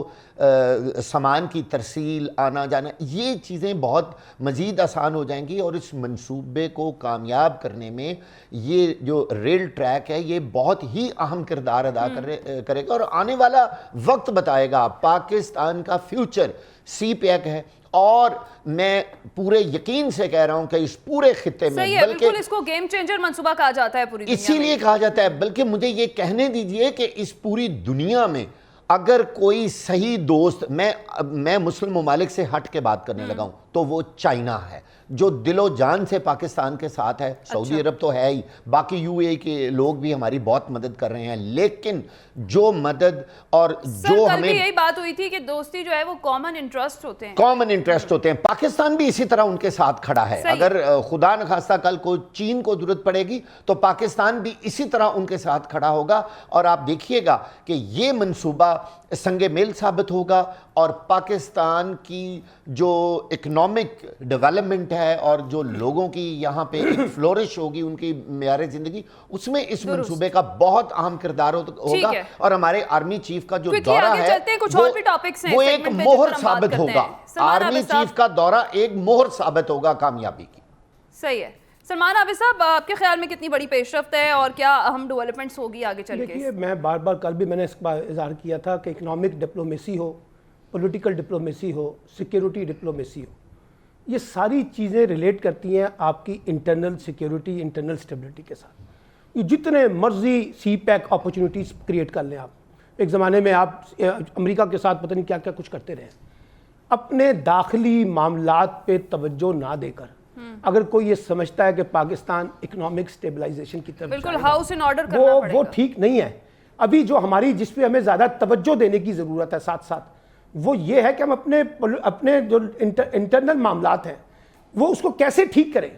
सामान की तरसील, आना जाना, ये चीज़ें बहुत मज़ीद आसान हो जाएंगी, और इस मंसूबे को कामयाब करने में ये जो रेल ट्रैक है ये बहुत ही अहम किरदार अदा करेगा, और आने वाला वक्त बताएगा। पाकिस्तान का फ्यूचर सी पैक है, और मैं पूरे यकीन से कह रहा हूं कि इस पूरे खित्ते में, बल्कि इसको गेम चेंजर मंसूबा कहा जाता है पूरी दुनिया में, इसीलिए कहा जाता है। बल्कि मुझे ये कहने दीजिए कि इस पूरी दुनिया में अगर कोई सही दोस्त, मैं मुस्लिम ममालिक से हट के बात करने लगा हूं, तो वो चाइना है, जो दिलो जान से पाकिस्तान के साथ है। सऊदी अरब तो है ही, बाकी यूएई के लोग भी हमारी बहुत मदद कर रहे हैं, लेकिन जो मदद और जो हमें, यही बात हुई थी कि दोस्ती जो है वो कॉमन इंटरेस्ट होते हैं, कॉमन इंटरेस्ट होते हैं। पाकिस्तान भी इसी तरह उनके साथ खड़ा है। अगर खुदा न खास्ता कल को चीन को जरूरत पड़ेगी तो पाकिस्तान भी इसी तरह उनके साथ खड़ा होगा, और आप देखिएगा कि ये मंसूबा संगे मेल साबित होगा, और पाकिस्तान की जो इकोनॉमिक डेवलपमेंट है और जो लोगों की यहाँ पे एक फ्लोरिश होगी, उनकी मेयार ज़िंदगी, उसमें इस मंसूबे का बहुत अहम किरदार होगा। और हमारे आर्मी चीफ का जो दौरा है वो एक मोहर साबित होगा। आर्मी चीफ का दौरा एक मोहर साबित होगा कामयाबी की। सही है। सलमान आबिद साहब, आपके ख्याल में कितनी बड़ी पेशरफ्त है और क्या अहम डेवलपमेंट्स होगी आगे चल के? देखिए, मैं बार बार कल भी मैंने इसका इज़हार किया था कि इकनॉमिक डिप्लोमेसी हो, पॉलिटिकल डिप्लोमेसी हो, सिक्योरिटी डिप्लोमेसी हो, ये सारी चीज़ें रिलेट करती हैं आपकी इंटरनल सिक्योरिटी, इंटरनल स्टेबिलिटी के साथ। ये जितने मर्जी सी पैक अपॉर्चुनिटीज़ क्रिएट कर लें आप। एक ज़माने में आप अमेरिका के साथ पता नहीं क्या क्या कुछ करते रहे। अपने दाखिली मामलात पे तवज्जो ना देकर अगर कोई ये समझता है कि पाकिस्तान इकोनॉमिक स्टेबलाइजेशन की तरफ बिल्कुल हाउस इन ऑर्डर करना पड़ेगा, वो ठीक नहीं है। अभी जो हमारी, जिस पे हमें ज़्यादा तवज्जो देने की ज़रूरत है साथ साथ, वो ये है कि हम अपने जो इंटरनल मामलात हैं वो उसको कैसे ठीक करें।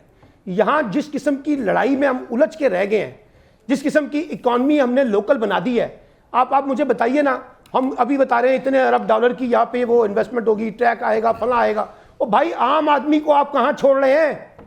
यहाँ जिस किस्म की लड़ाई में हम उलझ के रह गए हैं, जिस किस्म की इकॉनमी हमने लोकल बना दी है, आप मुझे बताइए ना, हम अभी बता रहे हैं इतने अरब डॉलर की यहाँ पे वो इन्वेस्टमेंट होगी, ट्रैक आएगा, फला आएगा। ओ भाई, आम आदमी को आप कहाँ छोड़ रहे हैं?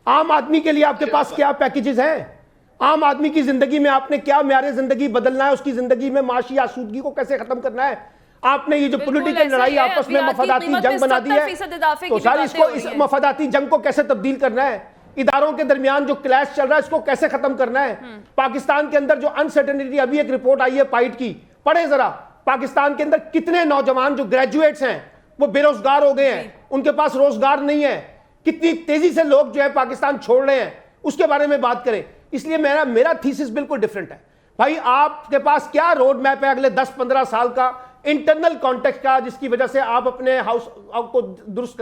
आम आदमी के लिए आपके पास क्या पैकेजेस हैं? आम आदमी की जिंदगी में आपने क्या म्यारे जिंदगी बदलना है, उसकी जिंदगी में माशी आसूदगी को कैसे खत्म करना है? आपने ये जो पॉलिटिकल लड़ाई आपस में मफादाती जंग बना दी है, तो सारी इसको इस मफादाती जंग को कैसे तब्दील करना है? इदारों के दरमियान जो क्लैश चल रहा है इसको कैसे खत्म करना है? पाकिस्तान के अंदर जो अनसर्टेनिटी, अभी एक रिपोर्ट आई है पाइट की, पढ़े जरा। पाकिस्तान के अंदर कितने नौजवान जो ग्रेजुएट्स हैं वो बेरोजगार हो गए हैं, उनके पास रोजगार नहीं है। कितनी तेजी से लोग जो है पाकिस्तान छोड़ रहे हैं, उसके बारे में बात करें। इसलिए मेरा थीसिस बिल्कुल डिफरेंट है। भाई, आपके पास क्या रोड मैप है अगले 10-15 साल का इंटरनल कॉन्टेक्स्ट का, जिसकी वजह से आप अपने हाउस को दुरुस्त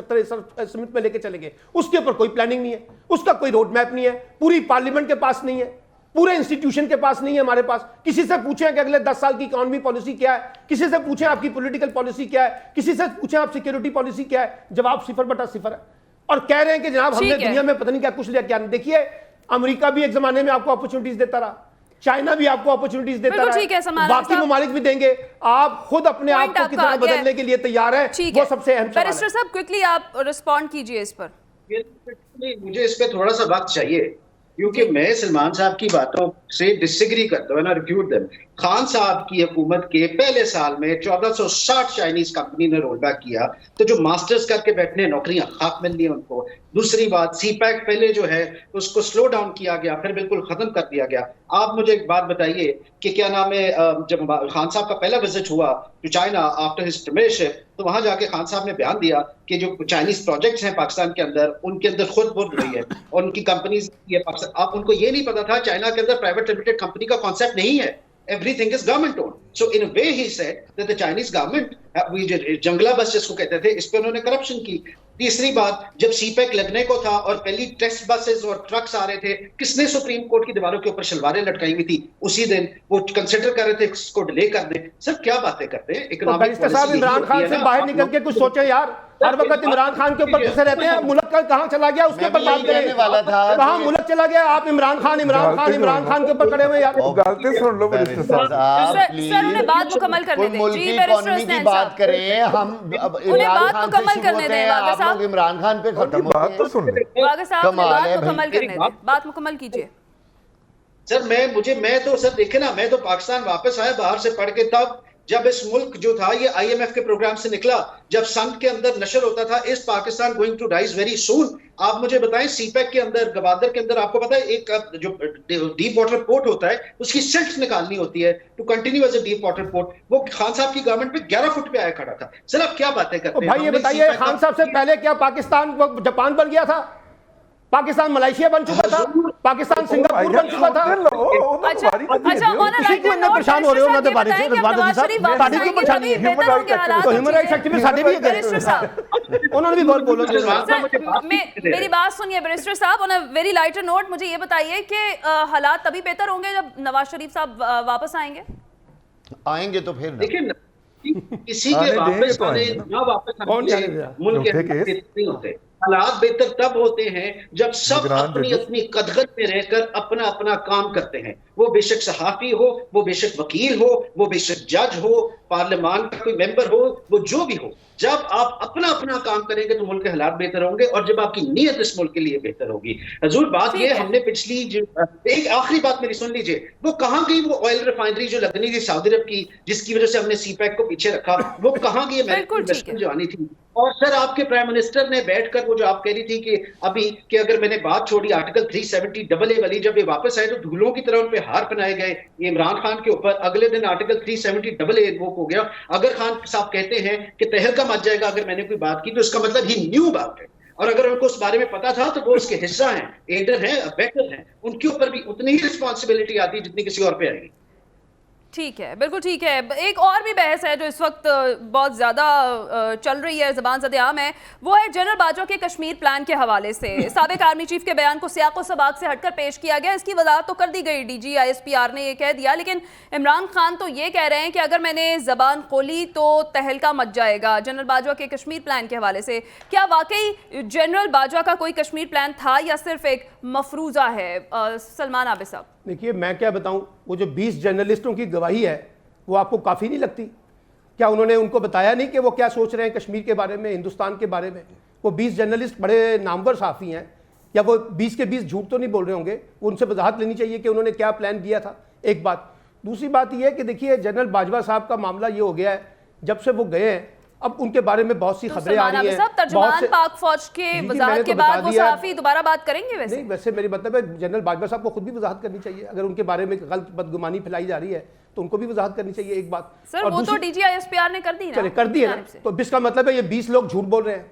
समित में लेके चलेंगे? उसके ऊपर कोई प्लानिंग नहीं है, उसका कोई रोड मैप नहीं है, पूरी पार्लियामेंट के पास नहीं है, पूरे इंस्टीट्यूशन के पास नहीं है। हमारे पास किसी से पूछें कि अगले 10 साल की इकोनॉमी पॉलिसी क्या है, किसी से पूछें आपकी पॉलिटिकल पॉलिसी क्या है, किसी से पूछें आप सिक्योरिटी पॉलिसी क्या है, जवाब 0/0 है। और कह रहे हैं कि जनाब हमने दुनिया में पता नहीं क्या कुछ लिया, क्या नहीं। देखिए, अमेरिका भी एक जमाने में आपको अपॉर्चुनिटीज देता रहा, चाइना भी आपको अपॉर्चुनिटीज देता रहा, बाकी ममालिक भी देंगे। आप खुद अपने आप को कितना बदलने के लिए तैयार है, वो सबसे अहम सवाल है। बैरिस्टर साहब, क्विकली आप रिस्पॉन्ड कीजिए इस पर। मुझे इस पे थोड़ा सा वक्त चाहिए, क्योंकि मैं सलमान साहब की बातों से डिसएग्री करता हूं, ना रिफ्यूट देम। खान साहब की हुकूमत के पहले साल में 1460 चाइनीज कंपनी ने रोल बैक किया, तो जो मास्टर्स करके बैठने नौकरियां खाक मिल ली उनको। दूसरी बात, सीपैक पहले जो है उसको स्लो डाउन किया गया, फिर बिल्कुल खत्म कर दिया गया। आप मुझे एक बात बताइए कि क्या नाम है, जब खान साहब का पहला विजिट हुआ to China after his premiership, तो वहां जाके खान साहब ने बयान दिया कि जो चाइनीज प्रोजेक्ट्स हैं पाकिस्तान के अंदर, उनके अंदर खुद बुर्द हुई है और उनकी कंपनीज ये पाकिस्तान। आप उनको ये नहीं पता था चाइना के अंदर प्राइवेट लिमिटेड कंपनी का कॉन्सेप्ट नहीं है, everything is government owned. So in a way he said that the Chinese government, जंगला बस जिसको कहते थे, इस पे उन्होंने करप्शन की। तीसरी बात, जब सीपैक लगने को था और पहली टेस्ट बसेस और ट्रक्स आ रहे थे, किसने सुप्रीम कोर्ट की दीवारों के ऊपर शलवारें लटकाई हुई थी उसी दिन? वो कंसिडर कर रहे थे इसको डिले कर दे। सर क्या बातें करते हैं। बैरिस्टर साहब, इमरान खान से बाहर निकल के कुछ सोचे यार। हर वक्त इमरान खान के ऊपर कैसे रहते हैं? मुल्क का कहां चला गया उसके ऊपर बात करें वाला था। कहां मुल्क चला गया? आप इमरान खान के ऊपर खड़े हुए यार। गलती सुन लो बैरिस्टर साहब, सर उन्हें बात मुकम्मल करने दें। जी बैरिस्टर की बात करें, हम उन्हें बात मुकम्मल करने दें। वागा साहब, इमरान खान पे खत्म बात तो सुन ले। वागा साहब बात मुकम्मल करने दें, बात मुकम्मल कीजिए। सर मैं तो सर देखे ना, मैं तो पाकिस्तान वापस आया बाहर से पढ़ के, तब जब इस मुल्क जो था ये IMF के प्रोग्राम से निकला, जब संघ के अंदर नशर होता था is Pakistan going to rise very soon. आप मुझे बताएं, सीपैक के अंदर, गवादर के अंदर, आपको पता है एक जो डीप वाटर पोर्ट होता है उसकी सिल्ट निकालनी होती है to continue as a deep water port. वो खान साहब की गवर्नमेंट पे 11 फुट पे आया खड़ा था। सर आप क्या बातें करते हैं? भाई ये बताइए, खान साहब से पहले क्या पाकिस्तान जापान बन गया था? पाकिस्तान मलेशिया बन चुका था? पाकिस्तान सिंगापुर बन चुका था? अच्छा परेशान हो रहे हो ना? तो पार्टी क्यों परेशानी है? तो ह्यूमन राइट्स एक्टिविस्ट साडे भी बैरिस्टर साहब उन्होंने भी बहुत बोलो। मेरी बात सुनिए बैरिस्टर साहब, on a very lighter note मुझे ये बताइए कि हालात तभी बेहतर होंगे जब नवाज शरीफ साहब वापस आएंगे तो फिर देखिए किसी के वापस आने ना वापस आने मुल्क के नहीं होते। हालात बेहतर तब होते हैं जब सब अपनी अपनी कदगन में रहकर अपना अपना काम करते हैं। वो बेशक सहाफी हो, वो बेशक वकील हो, वो बेशक जज हो, पार्लियामान का कोई मेंबर हो, वो जो भी हो, जब आप अपना अपना काम करेंगे तो मुल्क के हालात बेहतर होंगे और जब आपकी नीयत इस मुल्क के लिए बेहतर होगी। हजूर बात ये, हमने पिछली एक आखिरी बात मेरी सुन लीजिए, वो कहाँ गई वो ऑयल रिफाइनरी जो लगनी थी सऊदी अरब की, जिसकी वजह से हमने सीपैक को पीछे रखा, वो कहाँ गई? इन्वेस्टमेंट जो आनी थी। और सर आपके प्राइम मिनिस्टर ने बैठकर वो जो आप कह रही थी कि अभी कि अगर मैंने बात छोड़ी आर्टिकल 370 वाली, जब ये वापस आए तो धूलों की तरह उन पे हार पहनाए गए इमरान खान के ऊपर। अगले दिन आर्टिकल 370 इन्वोक हो गया। अगर खान साहब कहते हैं कि तहलका मच जाएगा अगर मैंने कोई बात की, तो इसका मतलब ही न्यू अबाउट इट, और अगर उनको उस बारे में पता था तो वो उसके हिस्सा हैं, एडर हैं, अबेटर हैं, उनके ऊपर भी उतनी ही रिस्पॉन्सिबिलिटी आती है जितनी किसी और पे आएगी। ठीक है, बिल्कुल ठीक है। एक और भी बहस है जो इस वक्त बहुत ज़्यादा चल रही है, ज़बान ज़द-ए-आम है, वो है जनरल बाजवा के कश्मीर प्लान के हवाले से। साबिक आर्मी चीफ के बयान को सियाक व सबाक से हटकर पेश किया गया। इसकी वजाहत तो कर दी गई, DG ISPR ने ये कह दिया, लेकिन इमरान खान तो ये कह रहे हैं कि अगर मैंने ज़बान खोली तो तहलका मच जाएगा। जनरल बाजवा के कश्मीर प्लान के हवाले से क्या वाकई जनरल बाजवा का कोई कश्मीर प्लान था या सिर्फ एक मफरूज़ा है? सलमान आबिद साहब, देखिए मैं क्या बताऊं, वो जो 20 जर्नलिस्टों की गवाही है वो आपको काफ़ी नहीं लगती? क्या उन्होंने उनको बताया नहीं कि वो क्या सोच रहे हैं कश्मीर के बारे में, हिंदुस्तान के बारे में? वो 20 जर्नलिस्ट बड़े नामवर साफ़ी हैं, या वो 20 के 20 झूठ तो नहीं बोल रहे होंगे? उनसे वजाहत लेनी चाहिए कि उन्होंने क्या प्लान किया था, एक बात। दूसरी बात यह है कि देखिए जनरल बाजवा साहब का मामला ये हो गया है, जब से वो गए हैं अब उनके बारे में बहुत सी खबरें आ रही हैं। तर्जुमान पाक फौज के वजारत के बाद वो सहाफी दोबारा बात करेंगे? वैसे नहीं, वैसे मेरी मतलब है जनरल बाजवा साहब को खुद भी वजाहत करनी चाहिए। अगर उनके बारे में गलत बदगुमानी फैलाई जा रही है तो उनको भी वजाहत करनी चाहिए, एक बात। सर वो तो DG ISPR ने कर दी ना। चले कर दी है ना, तो इसका मतलब है ये 20 लोग झूठ बोल रहे हैं।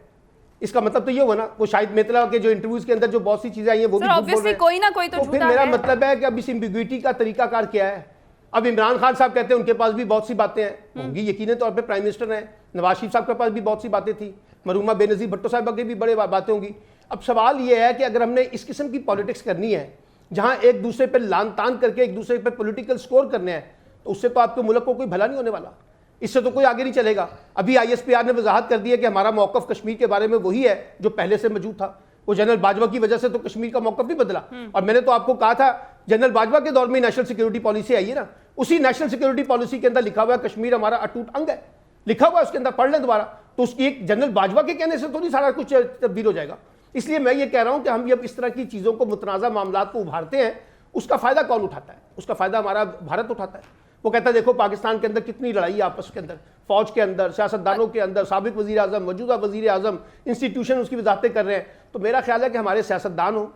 इसका मतलब तो ये हुआ ना, वो शाहिद मेतला के जो इंटरव्यूज के अंदर जो बहुत सी चीजें आई हैं वो भी झूठ बोल रहे हैं। कोई ना कोई तो फिर मेरा मतलब है कि अब इस एम्बिग्युइटी का तरीकाकार क्या है? अब इमरान खान साहब कहते हैं उनके पास भी बहुत सी बातें हैं होंगी, यकीनी तौर पे प्राइम मिनिस्टर हैं, नवाज शरीफ साहब के पास भी बहुत सी बातें थी, मरूमा बेनज़ीर भुट्टो साहब के भी बड़े बातें होंगी। अब सवाल ये है कि अगर हमने इस किस्म की पॉलिटिक्स करनी है जहां एक दूसरे पर लान तान करके एक दूसरे पर पॉलिटिकल स्कोर करने हैं, तो उससे तो आपके मुल्क को कोई भला नहीं होने वाला, इससे तो कोई आगे नहीं चलेगा। अभी ISPR ने वजाहत कर दी है कि हमारा मौक़िफ़ कश्मीर के बारे में वही है जो पहले से मौजूद था। वो जनरल बाजवा की वजह से तो कश्मीर का मौक़िफ़ भी बदला। और मैंने तो आपको कहा था जनरल बाजवा के दौर में नेशनल सिक्योरिटी पॉलिसी आई है ना, उसी नेशनल सिक्योरिटी पॉलिसी के अंदर लिखा हुआ है कश्मीर हमारा अटूट अंग है, लिखा हुआ है उसके अंदर, पढ़ लें दोबारा। तो उसकी एक जनरल बाजवा के कहने से तो नहीं सारा कुछ तब्दील हो जाएगा। इसलिए मैं ये कह रहा हूं कि हम जब इस तरह की चीज़ों को, मुतनाज़ा मामलात को उभारते हैं, उसका फ़ायदा कौन उठाता है? उसका फ़ायदा हमारा भारत उठाता है। वो कहता है देखो पाकिस्तान के अंदर कितनी लड़ाई है आपस के अंदर, फौज के अंदर, सियासतदानों के अंदर, साबिक वजीर आजम, मौजूदा वजीर आजम, इंस्टीट्यूशन उसकी वजाहतें कर रहे हैं। तो मेरा ख्याल है कि हमारे सियासतदान हो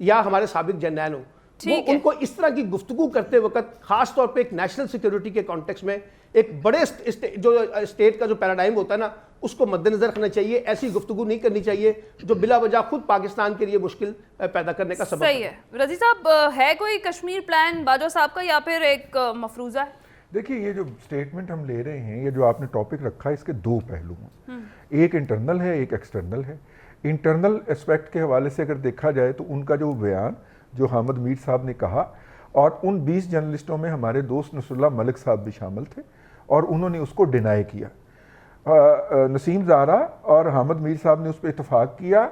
या हमारे साबिक जनरल हो, वो उनको इस तरह की गुफ्तगू करते वक्त खास तौर पे एक नेशनल सिक्योरिटी के कॉन्टेक्स्ट में एक बड़े जो स्टेट का जो पैराडाइम होता है ना, उसको मद्देनजर रखना चाहिए। ऐसी गुफ्तगू नहीं करनी चाहिए जो बिला वजह खुद पाकिस्तान के लिए मुश्किल पैदा करने का सबब सही है। रजी साहब, है कोई कश्मीर प्लान बाजवा साहब का या फिर एक मफरूजा है? देखिए, ये जो स्टेटमेंट हम ले रहे हैं, ये जो आपने टॉपिक रखा है, इसके दो पहलू हैं, एक इंटरनल है, एक एक्सटर्नल है। इंटरनल एस्पेक्ट के हवाले से अगर देखा जाए तो उनका जो बयान जो हामिद मीर साहब ने कहा, और उन 20 जर्नलिस्टों में हमारे दोस्त नसरुल्लाह मलिक साहब भी शामिल थे और उन्होंने उसको डिनाई किया। नसीम ज़ारा और हामिद मीर साहब ने उस पर इतफाक़ किया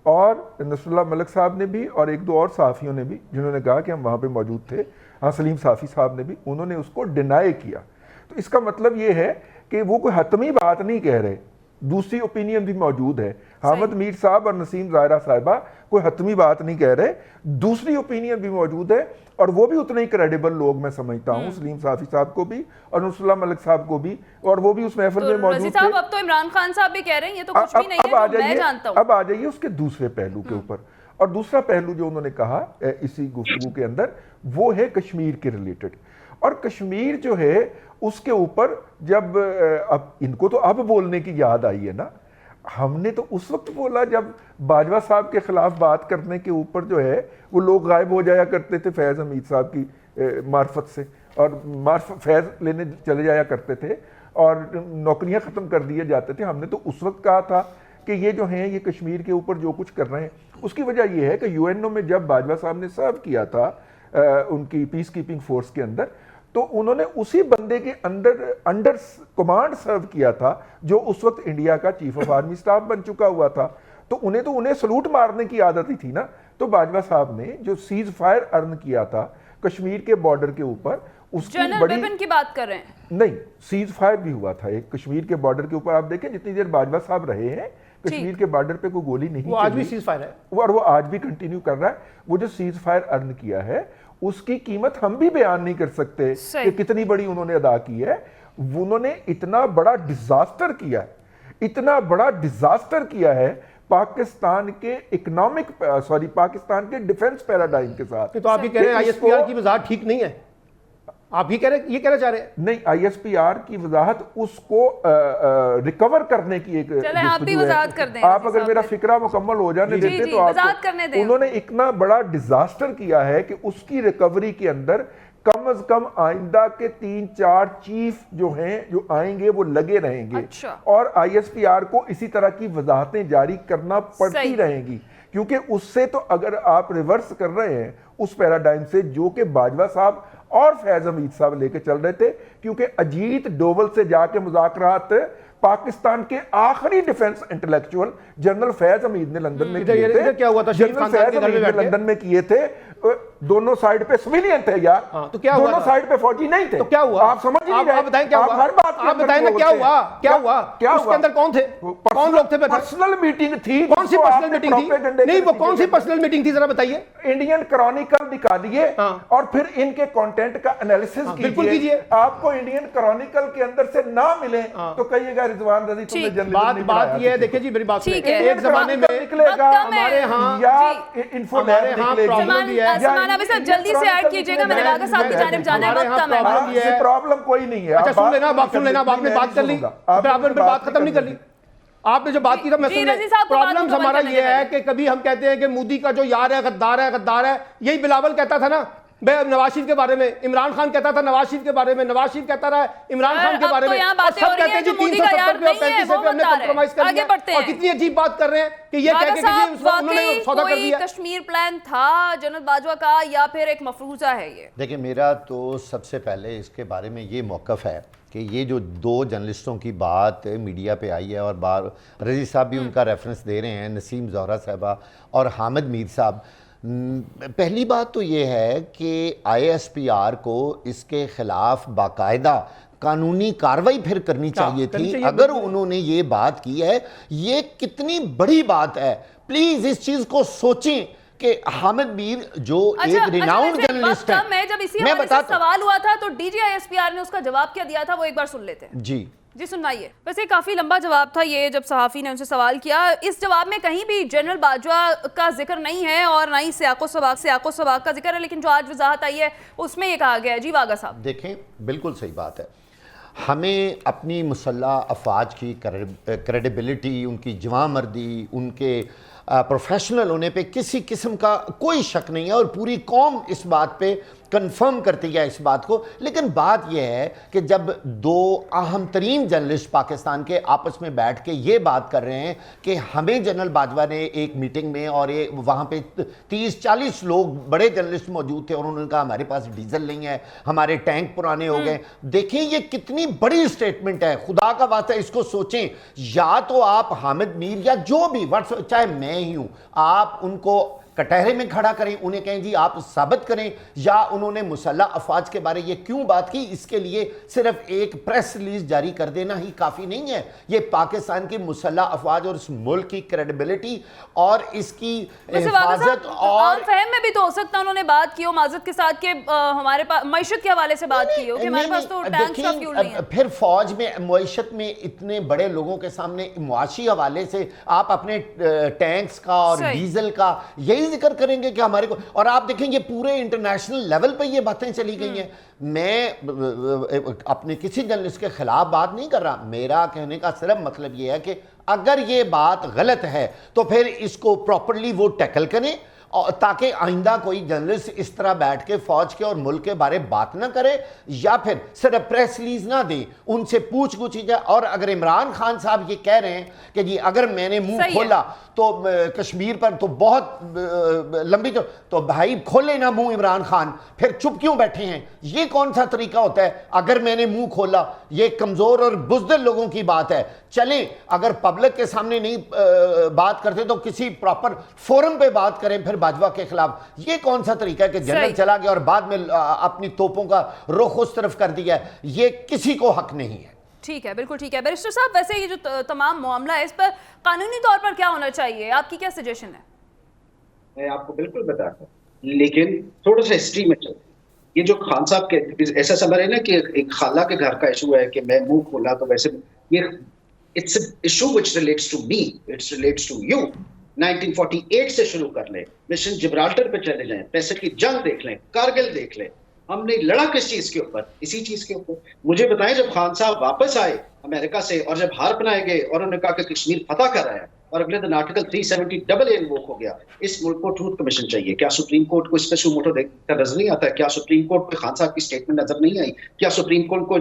और नसरुल्लाह मलिक साहब ने भी और एक दो और सहाफ़ियों ने भी जिन्होंने कहा कि हम वहाँ पे मौजूद थे, हाँ सलीम साफ़ी साहब ने भी, उन्होंने उसको डिनाई किया। तो इसका मतलब ये है कि वो कोई हतमी बात नहीं कह रहे, दूसरी ओपिनियन भी मौजूद है। हामिद मीर साहब और नसीम ज़ारा साहिबा कोई हतमी बात नहीं कह रहे, दूसरी ओपिनियन भी मौजूद है और वो भी उतने ही क्रेडिबल लोग मैं समझता हूँ, सलीम साफ़ी साहब को भी और नसरुल्लाह मलिक साहब को भी, और वो भी उस महफिल में मौजूद थे। अब तो इमरान खान साहब भी कह रहे हैं ये तो कुछ भी नहीं है, तो मैं जानता हूं। अब आ जाइए उसके दूसरे पहलू के ऊपर, और दूसरा पहलू जो उन्होंने कहा इसी गुफ्तगू के अंदर, वो है कश्मीर के रिलेटेड। और कश्मीर जो है उसके ऊपर जब अब इनको तो अब बोलने की याद आई है ना, हमने तो उस वक्त बोला जब बाजवा साहब के खिलाफ बात करने के ऊपर जो है वो लोग गायब हो जाया करते थे फैज़ हमीद साहब की मार्फत से, और फैज़ लेने चले जाया करते थे और नौकरियां ख़त्म कर दिए जाते थे। हमने तो उस वक्त कहा था कि ये जो हैं ये कश्मीर के ऊपर जो कुछ कर रहे हैं, उसकी वजह यह है कि यूएनओ में जब बाजवा साहब ने सर्व किया था उनकी पीस कीपिंग फोर्स के अंदर, तो उन्होंने उसी बंदे के अंडर कमांड सर्व किया था जो उस वक्त इंडिया का चीफ ऑफ आर्मी स्टाफ बन चुका हुआ था। तो उन्हें सलूट मारने की आदत ही थी ना। तो बाजवा साहब ने जो सीज फायर अर्न किया था कश्मीर के बॉर्डर के ऊपर, उसकी बड़ी विपिन की बात कर रहे हैं, नहीं, सीज फायर भी हुआ था एक कश्मीर के बॉर्डर के ऊपर। आप देखें जितनी देर बाजवा साहब रहे हैं कश्मीर के बॉर्डर पे कोई गोली नहीं, वो आज भी सीज फायर है और वो आज भी कंटिन्यू कर रहा है। वो जो सीज फायर अर्न किया है उसकी कीमत हम भी बयान नहीं कर सकते कि कितनी बड़ी उन्होंने अदा की है। उन्होंने इतना बड़ा डिजास्टर किया है, इतना बड़ा डिजास्टर किया है पाकिस्तान के पाकिस्तान के डिफेंस पैराडाइम के साथ। तो आप ये कह रहे हैं आईएसपीआर की वजाहत ठीक नहीं है, आप ये कहना चाह रहे हैं? नहीं, आईएसपीआर की वजाहत उसको रिकवर करने की एक आप भी वजाहत कर दें। आप अगर मेरा फिक्रा मुकम्मल हो जाने देते तो आपको, उन्होंने इतना बड़ा डिजास्टर किया है कि उसकी रिकवरी के अंदर कम अज कम आइंदा के 3-4 चीफ जो हैं जो आएंगे वो लगे रहेंगे। अच्छा। और आईएसपीआर को इसी तरह की वजाहतें जारी करना पड़ती रहेंगी, क्योंकि उससे तो अगर आप रिवर्स कर रहे हैं उस पैराडाइम से जो कि बाजवा साहब और फैज हमीद साहब लेके चल रहे थे, क्योंकि अजीत डोवल से जाके मुज़ाकरात पाकिस्तान के आखिरी defence intellectual general Faiz Hamid ने लंदन में किए थे। क्या हुआ था? जनरल फैज हमीद ने लंदन में किए थे। दोनों साइड पे सिविलियन थे यार। तो क्या हुआ? दोनों साइड पे फौजी नहीं थे। तो क्या हुआ? आप समझ नहीं रहे। आप बताएं क्या हुआ? हर बात आप बताएं ना क्या हुआ? क्या हुआ? क्या हुआ? उसके अंदर कौन थे? कौन लोग थे? पर्सनल मीटिंग थी। कौन सी पर्सनल मीटिंग थी? नहीं, वो कौन सी पर्सनल मीटिंग थी जरा बताइए। इंडियन क्रॉनिकल निकालिए और फिर इनके कंटेंट का एनालिसिस कीजिए। आपको इंडियन क्रॉनिकल के अंदर से ना मिले तो कहिएगा रिजवान रजी तुमने जर्नलिज्म बात ये है, देखिए जी मेरी बात सुनिए, एक जमाने में निकलेगा हमारे यहाँ या इन्फोलैब निकलेगी। जल्दी से ऐड कीजिएगा, मैंने कहा साहब की जानिब जाना है, वक्त कम है। प्रॉब्लम कोई नहीं है। अच्छा सुन लेना, आपने बात कर ली, आपने बात खत्म नहीं कर ली। आपने जो बात की था मैं सुन लिया। प्रॉब्लम हमारा ये है कि कभी हम कहते हैं कि मोदी का जो यार है गद्दार है। यही बिलावल कहता था ना नवाज शरीफ के बारे में, इमरान खान कहता था नवाज शरीफ के बारे में, नवाज शरीफ कहता रहा इमरान खान के बारे में। सब कहते हैं जी 370 पे और 35 पे हमने कॉम्प्रोमाइज कर लिया। और कितनी अजीब बात कर रहे हैं कि ये कह के उन्होंने सौदा कर दिया। कश्मीर प्लान था जनरल बाजवा का या फिर एक मफरूजा है ये? देखिए, मेरा तो सबसे पहले इसके बारे में ये मौक़िफ़ है कि ये जो 2 जर्नलिस्टों की बात मीडिया पे आई है और बार रजी साहब भी उनका रेफरेंस दे रहे हैं, नसीम ज़ोहरा साहबा और हामिद मीर साहब। पहली बात तो ये है कि आईएसपीआर को इसके ख़िलाफ़ बाकायदा कानूनी कार्रवाई फिर करनी चाहिए थी। अगर उन्होंने ये बात की है, ये कितनी बड़ी बात है, प्लीज़ इस चीज़ को सोचें कि हामिद मीर जो एक रिनाउंड जर्नलिस्ट है, मैं जब इसी मैं हवाले से बताता सवाल हुआ था तो DGISPR ने उसका जवाब क्या दिया था वो एक बार सुन लेते हैं। जी सुनवाइए। वैसे काफी लंबा जवाब था ये, जब सहाफी ने उनसे सवाल किया। इस जवाब में कहीं भी जनरल बाजवा का जिक्र नहीं है और ना ही सियाको सबाक का जिक्र है, लेकिन जो आज वजाहत आई है उसमें ये कहा गया है। जी वागा साहब। देखें, बिल्कुल सही बात है। हमें अपनी मुसल्लह अफवाज की क्रेडिबिलिटी, उनकी जवामर्दी, उनके प्रोफेशनल होने पे किसी किस्म का कोई शक नहीं है और पूरी कौम इस बात पे कंफर्म करती है इस बात को। लेकिन बात यह है कि जब दो अहम तरीन जर्नलिस्ट पाकिस्तान के आपस में बैठ के ये बात कर रहे हैं कि हमें जनरल बाजवा ने एक मीटिंग में, और ये वहाँ पे 30-40 लोग बड़े जर्नलिस्ट मौजूद थे और उन्होंने कहा हमारे पास डीजल नहीं है, हमारे टैंक पुराने हो गए। देखें ये कितनी बड़ी स्टेटमेंट है, खुदा का वास्ता इसको सोचें। या तो आप हामिद मीर या जो भी चाहे मैं ही हूं, आप उनको कटहरे में खड़ा करें, उन्हें कहें जी आप साबित करें, या उन्होंने मुसल्लह अफवाज के बारे ये क्यों बात की, इसके लिए सिर्फ एक प्रेस रिलीज जारी कर देना ही काफ़ी नहीं है। ये पाकिस्तान की मुसल्लह अफवाज और इस मुल्क की क्रेडिबिलिटी और इसकी हिफाजत और फहम में भी तो हो सकता है उन्होंने बात की हो माजरत के साथ कि हमारे पास मईशत के हवाले से बात की हो कि हमारे पास तो टैंक्स का फ्यूल नहीं है। फिर फौज में मईशत में इतने बड़े लोगों के सामने मुआशी हवाले से आप अपने टैंक्स का और डीजल का यही जिक्र करेंगे कि हमारे को। और आप देखेंगे पूरे इंटरनेशनल लेवल पे ये बातें चली गई हैं। मैं अपने किसी जर्नलिस्ट के खिलाफ बात नहीं कर रहा, मेरा कहने का सिर्फ मतलब ये है कि अगर ये बात गलत है तो फिर इसको प्रॉपरली वो टैकल करें, और ताकि आइंदा कोई जर्नलिस्ट इस तरह बैठ के फौज के और मुल्क के बारे बात ना करे, या फिर सिर्फ प्रेस रिलीज ना दे, उनसे पूछ जाए। और अगर इमरान खान साहब ये कह रहे हैं कि जी अगर मैंने मुंह खोला तो कश्मीर पर तो बहुत लंबी, तो भाई खोले ना मुंह इमरान खान, फिर चुप क्यों बैठे हैं? ये कौन सा तरीका होता है? अगर मैंने मुंह खोला, ये कमजोर और बुज़दिल लोगों की बात है। चलें, अगर पब्लिक के सामने नहीं बात करते तो किसी प्रॉपर फोरम पे बात करें फिर बाजवा के खिलाफ। ये कौन सा तरीका है कि जनरल चला गया और बाद में अपनी तोपों का रुख उस तरफ कर दिया? ये किसी को हक नहीं है। ठीक है, बिल्कुल ठीक है। बैरिस्टर साहब, वैसे ये जो तमाम मामला है इस पर कानूनी तौर पर क्या होना चाहिए, आपकी क्या सजेशन है? मैं आपको बिल्कुल बताता हूँ, लेकिन थोड़ा सा हिस्ट्री में चलते। ये जो खान साहब के ऐसा समझ रहे ना कि एक खाला के घर का इशू है कि मैं मुंह खोला तो वैसे, ये it's issue which relates to me, it's relates to you. 1948 से शुरू कर लें, मिशन जिब्राल्टर पे चले जाएं, 65 की जंग देख लें, कारगिल देख लें, हमने लड़ा किस चीज के ऊपर? इसी चीज के ऊपर। मुझे बताएं, जब खान साहब वापस आए अमेरिका से और जब हार बनाए गए और उन्होंने कहा कि कश्मीर फतह कर रहा है, और अगले दिन आर्टिकल 370 इन्वोक हो गया, इस मुल्क को ट्रूथ कमीशन चाहिए। क्या सुप्रीम कोर्ट को इस पर सुमोटो देखकर नजर नहीं आता है? क्या सुप्रीम कोर्ट पे खान साहब की स्टेटमेंट नजर नहीं आई? क्या सुप्रीम कोर्ट को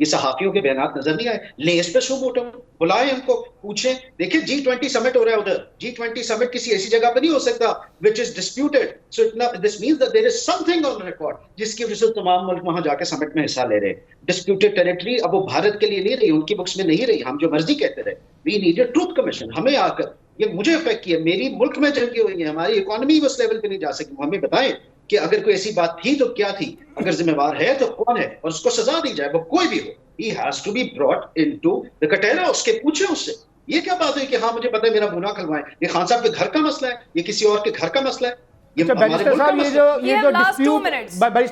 ये सहाफियों के बयान नजर नहीं आए? ले इस पर सुमोटो, बुलाए उनको, पूछे। देखिए G20 समिट हो रहा है उधर, G20 समिट किसी ऐसी जगह पर नहीं हो सकता which is disputed, so this means that there is something on record जिसकी वजह से तमाम मुल्क वहां जाके समिट में हिस्सा ले रहे हैं। डिस्प्यूटेड टेरिटरी अब वो भारत के लिए नहीं रही, उनकी बुक्स में नहीं रही, हम जो मर्जी कहते रहे। We need a truth commission. हमें आकर ये मुझे अफेक्ट किया, मेरी मुल्क में जंगी हुई है, हमारी इकोनॉमी उस लेवल पे नहीं जा सकी। हमें बताएं कि अगर कोई ऐसी बात थी तो क्या थी, अगर जिम्मेवार है तो कौन है, और उसको सजा दी जाए, वो कोई भी हो। He has to be brought into the Katahara, उसके पूछे उससे। ये क्या बात है कि हाँ मुझे पता है मेरा गुनाह खलवाएं? ये खान साहब के घर का मसला है, ये किसी और के घर का मसला है? ये बैरिस्टर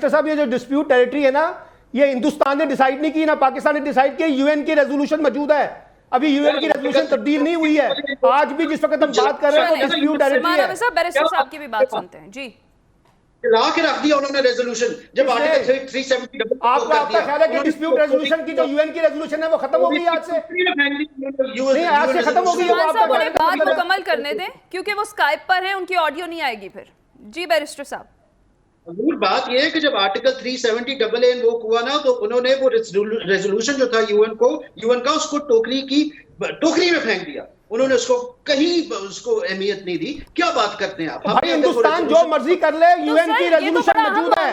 साहब, ये जो डिस्प्यूट टेरिटरी है ना, ये हिंदुस्तान ने डिसाइड नहीं की ना पाकिस्तान ने डिसाइड किया। यूएन की रेजोल्यूशन मौजूद है, अभी यूएन की रेजोल्यूशन तब्दील नहीं हुई है। आज भी जिस वक्त हम बात कर रहे हैं तो डिस्प्यूट टेरिटरी है। बैरिस्टर साहब की भी बात सुनते हैं जी। ला के रख दिया उन्होंने रेजोल्यूशन, जब आर्टिकल 370 आपका ख्याल है कि डिस्प्यूट रेजोल्यूशन की जो यूएन की रेजोल्यूशन है वो खत्म हो गई आज से? नहीं, आज से खत्म हो गई। बात मुकम्मल करने दें क्योंकि वो स्काइप पर है, उनकी ऑडियो नहीं आएगी फिर। जी बैरिस्टर साहब, बात यह है कि जब आर्टिकल 370 इन्वोक हुआ ना, तो उन्होंने वो रेजोल्यूशन जो था यूएन का उसको टोकरी में फेंक दिया। उन्होंने उसको कहीं उसको अहमियत नहीं दी। क्या बात करते हैं आप? भाई हिंदुस्तान जो मर्जी कर ले, यूएन की रेजोल्यूशन मौजूद है,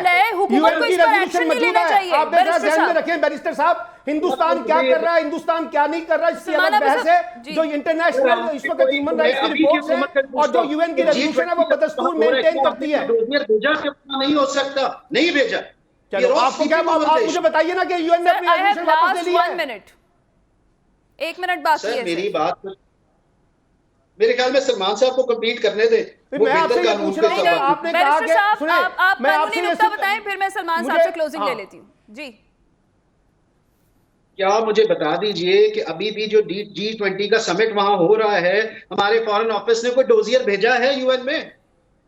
यूएन की रेजोल्यूशन मौजूद है। आप ध्यान में रखें बैरिस्टर साहब, हिंदुस्तान क्या कर रहा है, हिंदुस्तान क्या नहीं कर रहा है, इससे अलग बहस है। जो इंटरनेशनल इस वक्त ह्यूमन राइट्स की रिपोर्ट है और जो यूएन की रेजोल्यूशन है वो बदस्तूर मेंटेन करती है। नहीं हो सकता, नहीं भेजा। चलो आप मुझे बताइए ना कि यूएन ने अपनी रेजोल्यूशन वापस ले ली है। 1 मिनट बाकी है। मेरी बात मेरे ख्याल में सलमान साहब को कंप्लीट करने दे। वो मैं आपसे बेहतर ये कानून पूछ के रहा हूँ, साथ आपने कहा बैरिस्टर कि साहब, सुने, आप मैं कानूनी आपसे ये नुक्ता बताएं, फिर मैं सलमान साहब से क्लोजिंग ले लेती हूँ जी। क्या मुझे बता दीजिए कि अभी भी जो G20 का समिट वहां हो रहा है, हमारे फॉरेन ऑफिस ने कोई डोजियर भेजा है यूएन में?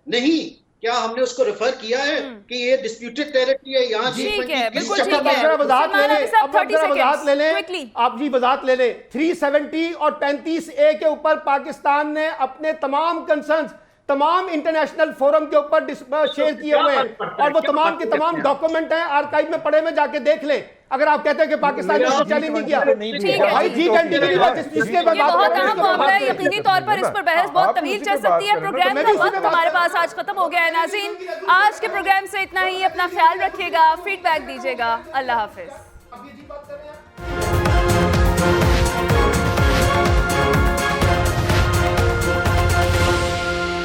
नहीं। क्या हमने उसको रेफर किया है कि ये डिस्प्यूटेड टेरिटरी है, यहाँ ठीक है, G20 बिल्कुल किस ठीक चक्कर है। में जरा वजाहत ले सलमान लें, अली साहब, अब आप 30 जरा वजाहत ले लें, quickly। आप जी वजाहत ले लें। 370 और 35A के ऊपर पाकिस्तान ने अपने तमाम कंसर्न्स तमाम इंटरनेशनल फोरम के ऊपर शेयर किए हुए हैं, और वो तमाम के तमाम डॉक्यूमेंट हैं, आर्काइव में पड़े में जाके देख लें। अगर आप कहते हैं कि पाकिस्तान ने उसको चैलेंज नहीं किया, ठीक है। भाई G20 की बात जिसके बाद ये बहुत अहम मामला है, यकीनी तौर पर इस पर बहस बहुत तवील चल सकती है। प्रोग्राम का वक्त हमारे पास आज खत्म हो गया है। नाज़रीन, आज के प्रोग्राम से इतना ही। अपना ख्याल रखिएगा, फीडबैक दीजिएगा। अल्लाह हाफिज।